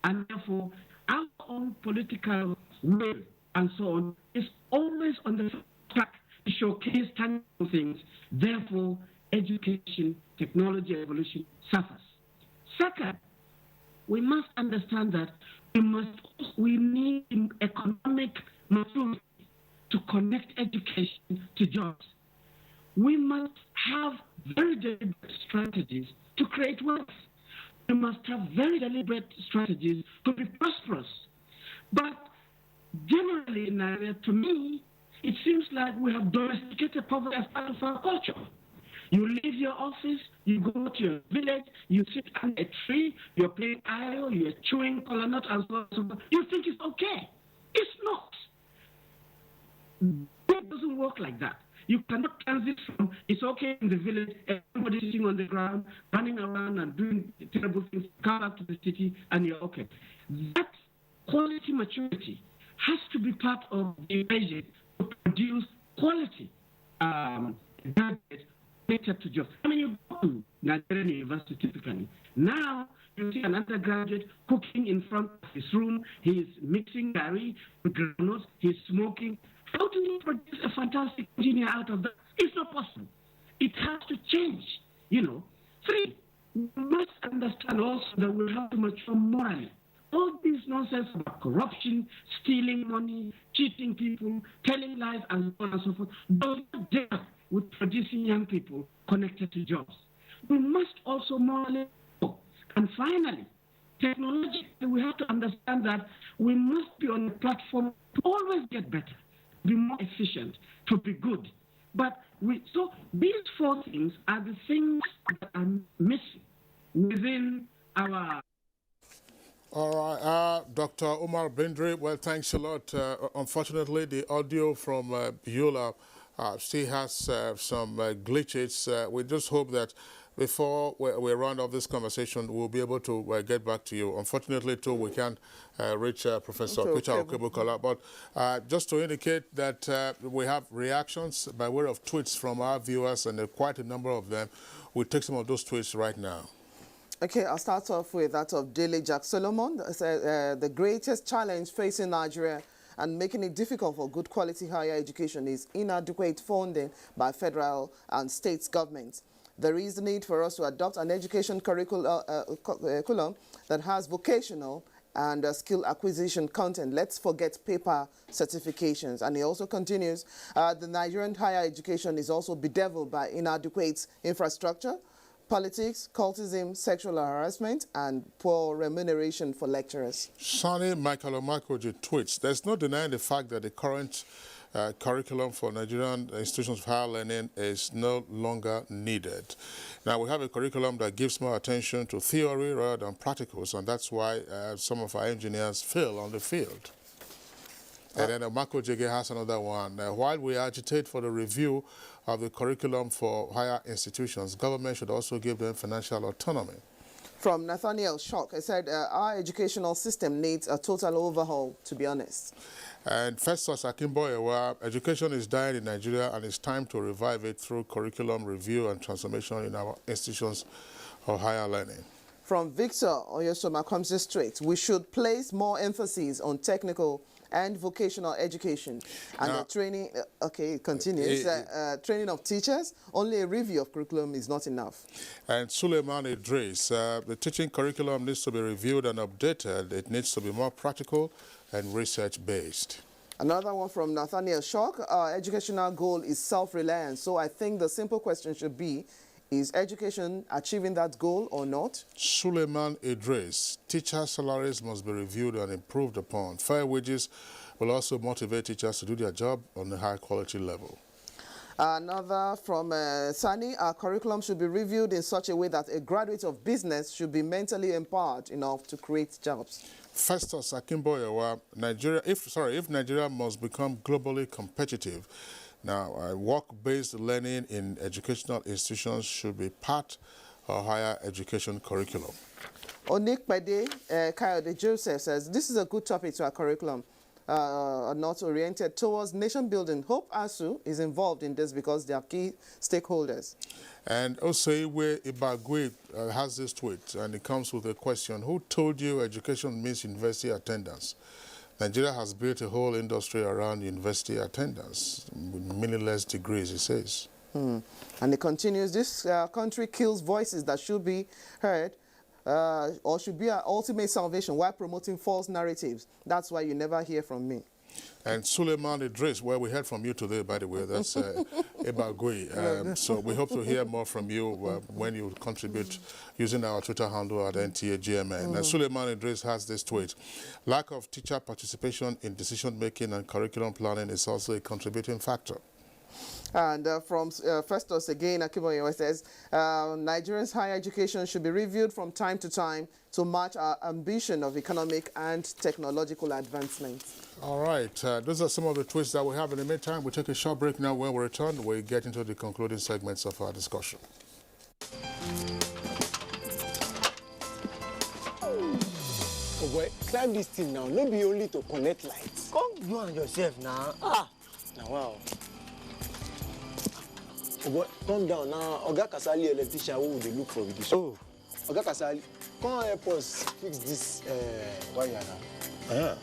And therefore, our own political will and so on is always on the track to showcase tangible things. Therefore, education, technology evolution suffers. Second, we must understand that we need economic maturity to connect education to jobs. We must have very deliberate strategies to create wealth. We must have very deliberate strategies to be prosperous. But generally in Nigeria, to me, it seems like we have domesticated poverty as part of our culture. You leave your office, you go to your village, you sit under a tree, you're playing idle, you're chewing cola nut and so on. You think it's okay. It's not. It doesn't work like that. You cannot transit from it's okay in the village, everybody sitting on the ground, running around and doing terrible things, come back to the city and you're okay. That quality maturity has to be part of the equation to produce quality graduates related to jobs. I mean, you go to Nigerian university typically. Now, you see an undergraduate cooking in front of his room, he's mixing curry with granules, he's smoking. How do you produce a fantastic engineer out of that? It's not possible. It has to change, 3, we must understand also that we have to mature morally. All this nonsense about corruption, stealing money, cheating people, telling lies, and so on and so forth, does not deal with producing young people connected to jobs. We must also morally grow. And finally, technologically, we have to understand that we must be on a platform to always get better, be more efficient, to be good. But so these 4 things are the things that are missing within our... All right, Dr. Umar Bindri, well, thanks a lot. Unfortunately, the audio from Biola still has some glitches. We just hope that before we round off this conversation, we'll be able to get back to you. Unfortunately, too, we can't reach Professor Peter Okebukola, but just to indicate that we have reactions by way of tweets from our viewers, and there are quite a number of them. We'll take some of those tweets right now. Okay, I'll start off with that of Daily Jack Solomon. The greatest challenge facing Nigeria and making it difficult for good quality higher education is inadequate funding by federal and state governments. There is the need for us to adopt an education curriculum that has vocational and skill acquisition content. Let's forget paper certifications. And he also continues, the Nigerian higher education is also bedeviled by inadequate infrastructure, politics, cultism, sexual harassment, and poor remuneration for lecturers. Sani Michael Omakoji tweets, there's no denying the fact that the current curriculum for Nigerian institutions of higher learning is no longer needed. Now, we have a curriculum that gives more attention to theory rather than practicals, and that's why some of our engineers fail on the field. And then Marco Jege has another one. While we agitate for the review of the curriculum for higher institutions, government should also give them financial autonomy. From Nathaniel Shock, I said, our educational system needs a total overhaul, to be honest. And Festus Akimboyewa, education is dying in Nigeria and it's time to revive it through curriculum review and transformation in our institutions of higher learning. From Victor Oyosoma comes this straight. We should place more emphasis on technical and vocational education and the training. Okay, it continues. Training of teachers. Only a review of curriculum is not enough. And Suleiman Idris, the teaching curriculum needs to be reviewed and updated. It needs to be more practical and research-based. Another one from Nathaniel Shock. Our educational goal is self-reliance. So I think the simple question should be, is education achieving that goal or not? Suleiman Idris, teacher salaries must be reviewed and improved upon. Fair wages will also motivate teachers to do their job on a high quality level. Another from Sani, our curriculum should be reviewed in such a way that a graduate of business should be mentally empowered enough to create jobs. Festus Akimboyewa, if Nigeria must become globally competitive, now, work-based learning in educational institutions should be part of higher education curriculum. Onik Pede Kayode Joseph says, this is a good topic to our curriculum, not oriented towards nation building. Hope ASU is involved in this because they are key stakeholders. And Oseiwe Ibagwe has this tweet, and it comes with a question. Who told you education means university attendance? Nigeria has built a whole industry around university attendance with meaningless degrees, he says. And it continues, this country kills voices that should be heard or should be our ultimate salvation while promoting false narratives. That's why you never hear from me. And Suleiman Idris, where we heard from you today, by the way, that's Ebagui. So we hope to hear more from you when you contribute using our Twitter handle at NTAGMN. Suleiman Idris has this tweet. Lack of teacher participation in decision-making and curriculum planning is also a contributing factor. And from Festus again, Akiboyewa says, Nigeria's higher education should be reviewed from time to time to match our ambition of economic and technological advancement. All right, those are some of the tweets that we have. In the meantime, we'll take a short break now. When we return, we'll get into the concluding segments of our discussion. Oh boy, climb this thing now. No be only to connect lights. Come you and yourself now. Now wow. Oh boy, come down now. Oga Kasali electrician who they look for with this. Oh, Oga Kasali, come help us fix this wire now.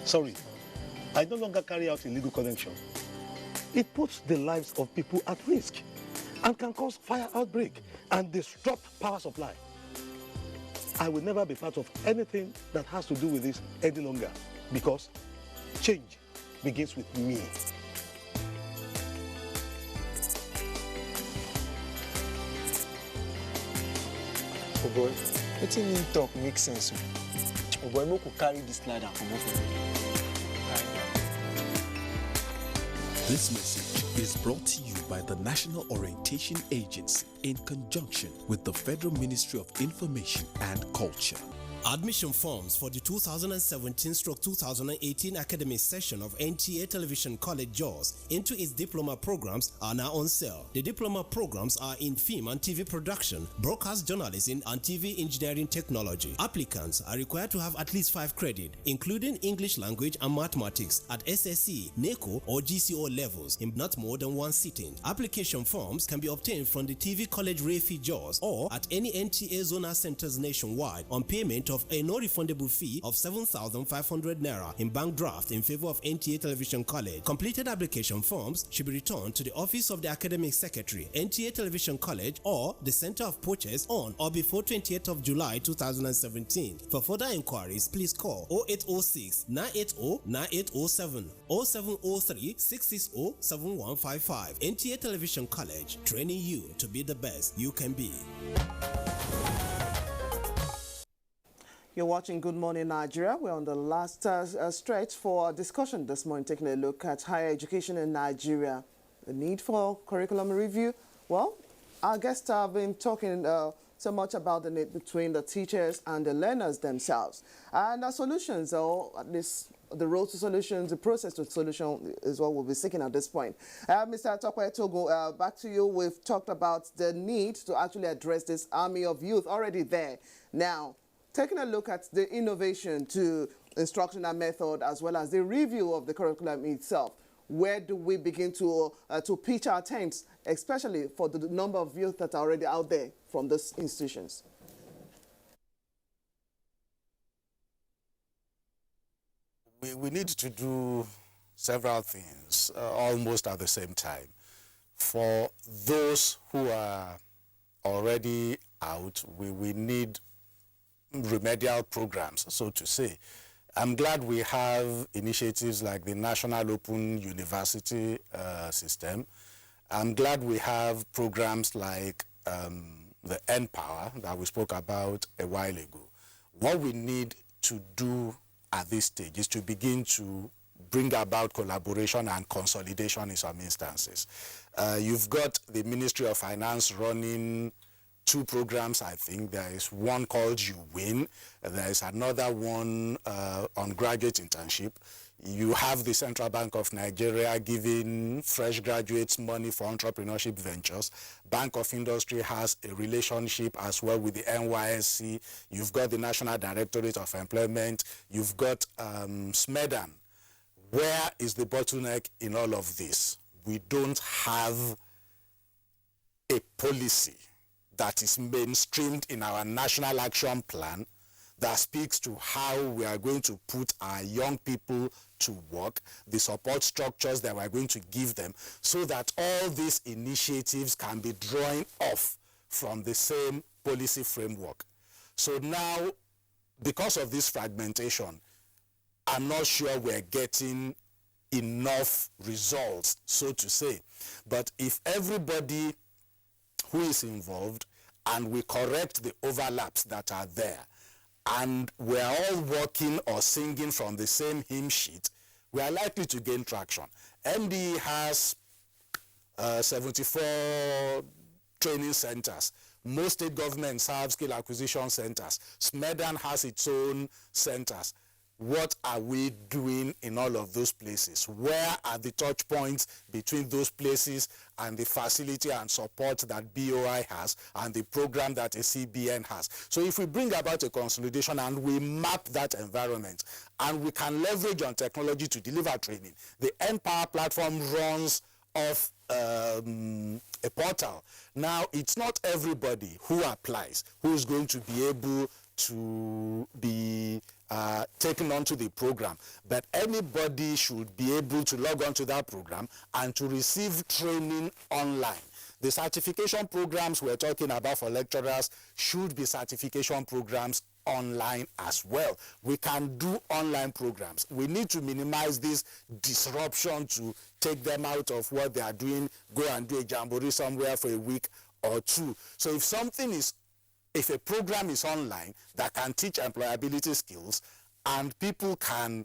Sorry, I no longer carry out illegal connection. It puts the lives of people at risk and can cause fire outbreak and disrupt power supply. I will never be part of anything that has to do with this any longer because change begins with me. Oh boy, letting him talk makes sense. Oh boy, we could carry this ladder from over. This message is brought to you by the National Orientation Agency in conjunction with the Federal Ministry of Information and Culture. Admission forms for the 2017-2018 academic session of NTA Television College JAWS into its diploma programs are now on sale. The diploma programs are in film and TV production, broadcast journalism, and TV engineering technology. Applicants are required to have at least 5 credits, including English language and mathematics at SSC, NECO, or GCO levels in not more than 1 sitting. Application forms can be obtained from the TV College Refi JAWS or at any NTA zonal centers nationwide on payment of a non-refundable fee of 7,500 naira in bank draft in favor of NTA Television College. Completed application forms should be returned to the office of the academic secretary, NTA Television College, or the Center of Purchase on or before 28th of July 2017. For further inquiries, please call 0806 980 9807 or 0703 660 7155. NTA Television College, training you to be the best you can be. You're watching Good Morning Nigeria. We're on the last stretch for our discussion this morning, taking a look at higher education in Nigeria. The need for curriculum review. Well, our guests have been talking so much about the need between the teachers and the learners themselves. And the solutions, or at least the road to solutions, the process to solution is what we'll be seeking at this point. Mr. Tokwe Togo, back to you. We've talked about the need to actually address this army of youth already there. Now, taking a look at the innovation to instructional method as well as the review of the curriculum itself, where do we begin to pitch our tents, especially for the number of youth that are already out there from those institutions? We need to do several things almost at the same time. For those who are already out, we need remedial programs, so to say. I'm glad we have initiatives like the National Open University system. I'm glad we have programs like the N-Power that we spoke about a while ago. What we need to do at this stage is to begin to bring about collaboration and consolidation in some instances. You've got the Ministry of Finance running 2 programs, I think. There is one called You Win. There is another one on graduate internship. You have the Central Bank of Nigeria giving fresh graduates money for entrepreneurship ventures. Bank of Industry has a relationship as well with the NYSC. You've got the National Directorate of Employment. You've got SMEDAN. Where is the bottleneck in all of this? We don't have a policy that is mainstreamed in our national action plan that speaks to how we are going to put our young people to work, the support structures that we're going to give them, so that all these initiatives can be drawing off from the same policy framework. So now, because of this fragmentation, I'm not sure we're getting enough results, so to say. But if everybody who is involved and we correct the overlaps that are there, and we're all working or singing from the same hymn sheet, we are likely to gain traction. MDE has 74 training centers. Most state governments have skill acquisition centers. SMEDAN has its own centers. What are we doing in all of those places? Where are the touch points between those places and the facility and support that BOI has and the program that a CBN has? So if we bring about a consolidation and we map that environment and we can leverage on technology to deliver training, the N-Power platform runs off a portal. Now, it's not everybody who applies who is going to be able to be taken onto the program, but anybody should be able to log on to that program and to receive training online. The certification programs we're talking about for lecturers should be certification programs online as well. We can do online programs. We need to minimize this disruption to take them out of what they are doing, go and do a jamboree somewhere for a week or 2. So if a program is online that can teach employability skills and people can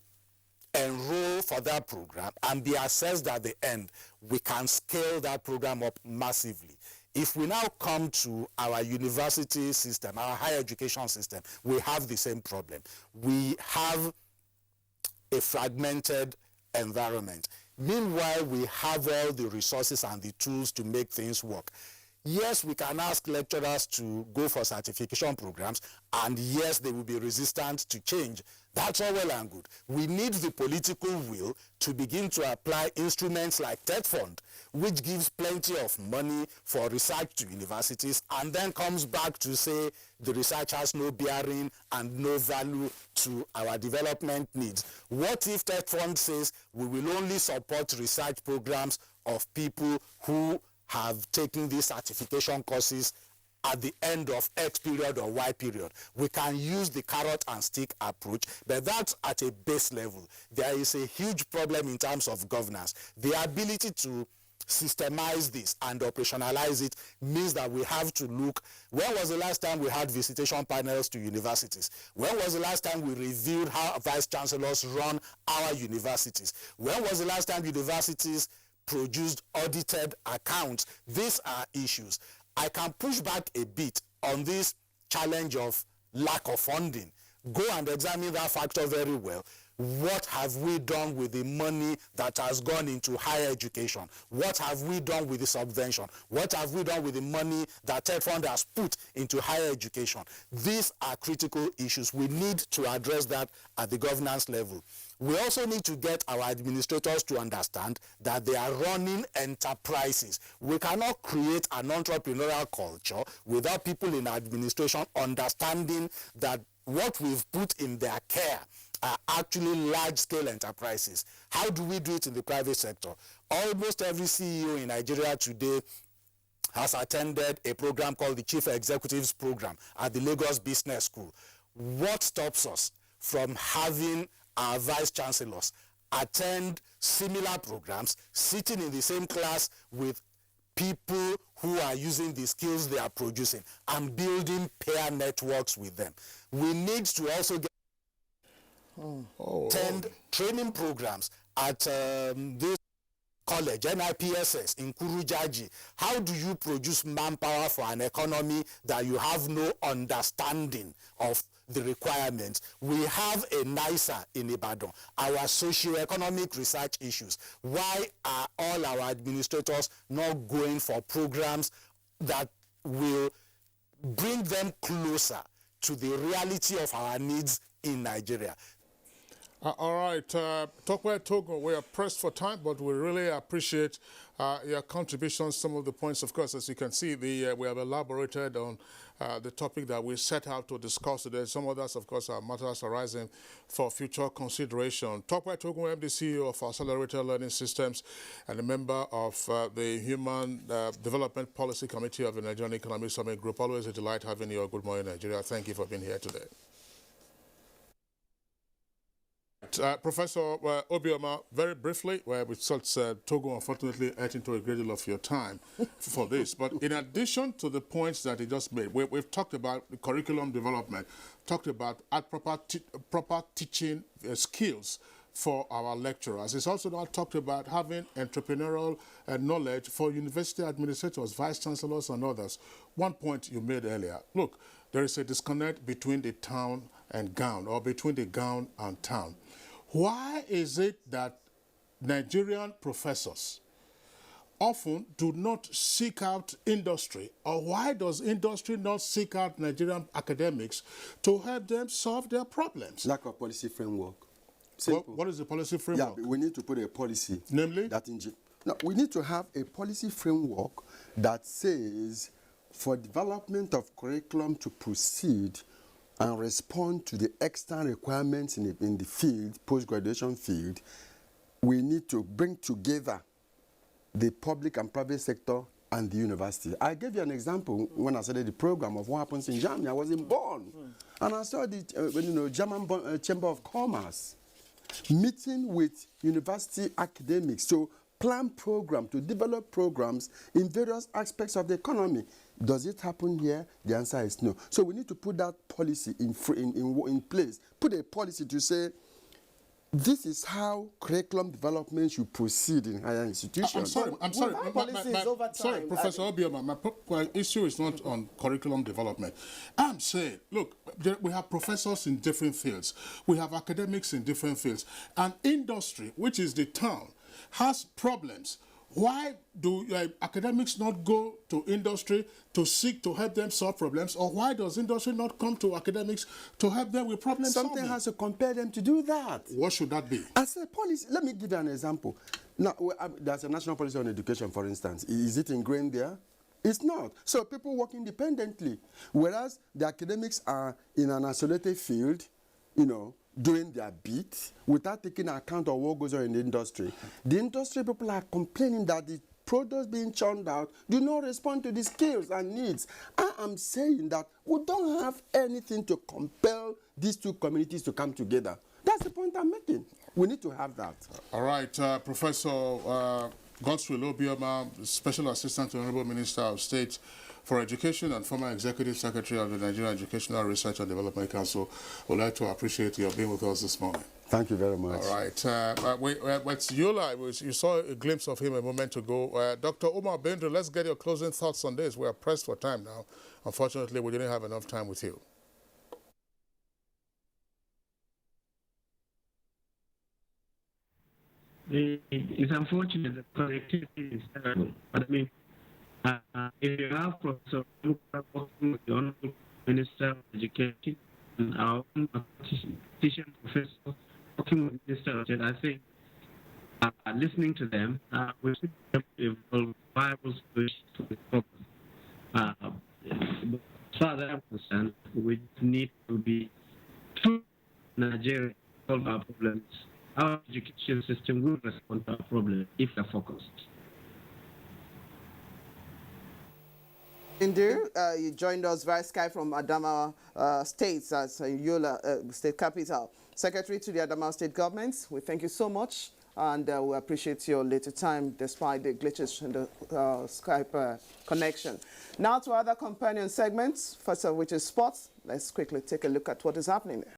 enroll for that program and be assessed at the end, we can scale that program up massively. If we now come to our university system, our higher education system, we have the same problem. We have a fragmented environment. Meanwhile, we have all the resources and the tools to make things work. Yes, we can ask lecturers to go for certification programs, and yes, they will be resistant to change. That's all well and good. We need the political will to begin to apply instruments like TED Fund, which gives plenty of money for research to universities and then comes back to say the research has no bearing and no value to our development needs. What if TED Fund says we will only support research programs of people who have taken these certification courses at the end of X period or Y period? We can use the carrot and stick approach, but that's at a base level. There is a huge problem in terms of governance. The ability to systemize this and operationalize it means that we have to look, when was the last time we had visitation panels to universities? When was the last time we reviewed how vice chancellors run our universities? When was the last time universities produced audited accounts? These are issues. I can push back a bit on this challenge of lack of funding. Go and examine that factor very well. What have we done with the money that has gone into higher education? What have we done with the subvention? What have we done with the money that TED Fund has put into higher education? These are critical issues. We need to address that at the governance level. We also need to get our administrators to understand that they are running enterprises. We cannot create an entrepreneurial culture without people in administration understanding that what we've put in their care are actually large-scale enterprises. How do we do it in the private sector? Almost every CEO in Nigeria today has attended a program called the Chief Executives Program at the Lagos Business School. What stops us from having our vice chancellors attend similar programs, sitting in the same class with people who are using the skills they are producing and building peer networks with them? We need to also get attend training programs at this college, NIPSS in Kurujaji. How do you produce manpower for an economy that you have no understanding of the requirements? We have a NISA in Ibadan, our socio-economic research issues. Why are all our administrators not going for programs that will bring them closer to the reality of our needs in Nigeria? All right, Tokwe Togo, we are pressed for time, but we really appreciate your contributions. Some of the points, of course, as you can see, we have elaborated on the topic that we set out to discuss today. Some others, of course, are matters arising for future consideration. Tokwe Togo, I'm the CEO of Accelerated Learning Systems and a member of the Human Development Policy Committee of the Nigerian Economic Summit Group. Always a delight having you. Good morning, Nigeria. Thank you for being here today. Professor Obioma, very briefly, we thought Togo unfortunately ate into a great deal of your time for this. But in addition to the points that he just made, we've talked about the curriculum development, talked about proper teaching skills for our lecturers. It's also now talked about having entrepreneurial knowledge for university administrators, vice chancellors, and others. One point you made earlier, look, there is a disconnect between the town and gown, or between the gown and town. Why is it that Nigerian professors often do not seek out industry, or why does industry not seek out Nigerian academics to help them solve their problems? Lack of policy framework. What is the policy framework? Yeah, we need to put a policy. Namely? No, we need to have a policy framework that says for development of curriculum to proceed and respond to the external requirements in the field, post-graduation field, we need to bring together the public and private sector and the university. I gave you an example when I started the program of what happens in Germany. I was in Bonn, and I saw the German Chamber of Commerce meeting with university academics to plan programs, to develop programs in various aspects of the economy. Does it happen here? The answer is no. So we need to put that policy in place. Put a policy to say This is how curriculum development should proceed in higher institutions. I'm sorry. Sorry, Professor Obioma, my issue is not on curriculum development. I'm saying, look, we have professors in different fields. We have academics in different fields. And industry, which is the town, has problems. Why do academics not go to industry to seek to help them solve problems? Or why does industry not come to academics to help them with problem solving? Something has to compel them to do that. What should that be? As a policy, let me give you an example. Now, there's a national policy on education, for instance. Is it ingrained there? It's not. So people work independently. Whereas the academics are in an isolated field, you know, doing their bit without taking account of what goes on in the industry. The industry people are complaining that the products being churned out do not respond to the skills and needs. I am saying that we don't have anything to compel these two communities to come together. That's the point I'm making. We need to have that. All right, Professor Godswill Obioma, Special Assistant to the Honorable Minister of State for Education and former Executive Secretary of the Nigerian Educational Research and Development Council, would like to appreciate your being with us this morning. Thank you very much. All right. With Yola, you saw a glimpse of him a moment ago. Dr. Umar Bendra, let's get your closing thoughts on this. We are pressed for time now. Unfortunately, we didn't have enough time with you. It's unfortunate that connectivity is terrible. But I mean, if you have Professor working with the Honorable Minister of Education and our own teaching professor working with the Minister of Education, I think listening to them, we should evolve viable solutions to the problem. As far as I'm concerned, we need to be true Nigeria to solve our problems. Our education system will respond to our problem if they're focused. Indeed, you joined us via Skype from Adamawa State, as Yola State Capital. Secretary to the Adamawa State Government, we thank you so much, and we appreciate your later time despite the glitches in the Skype connection. Now to other companion segments, first of which is sports. Let's quickly take a look at what is happening there.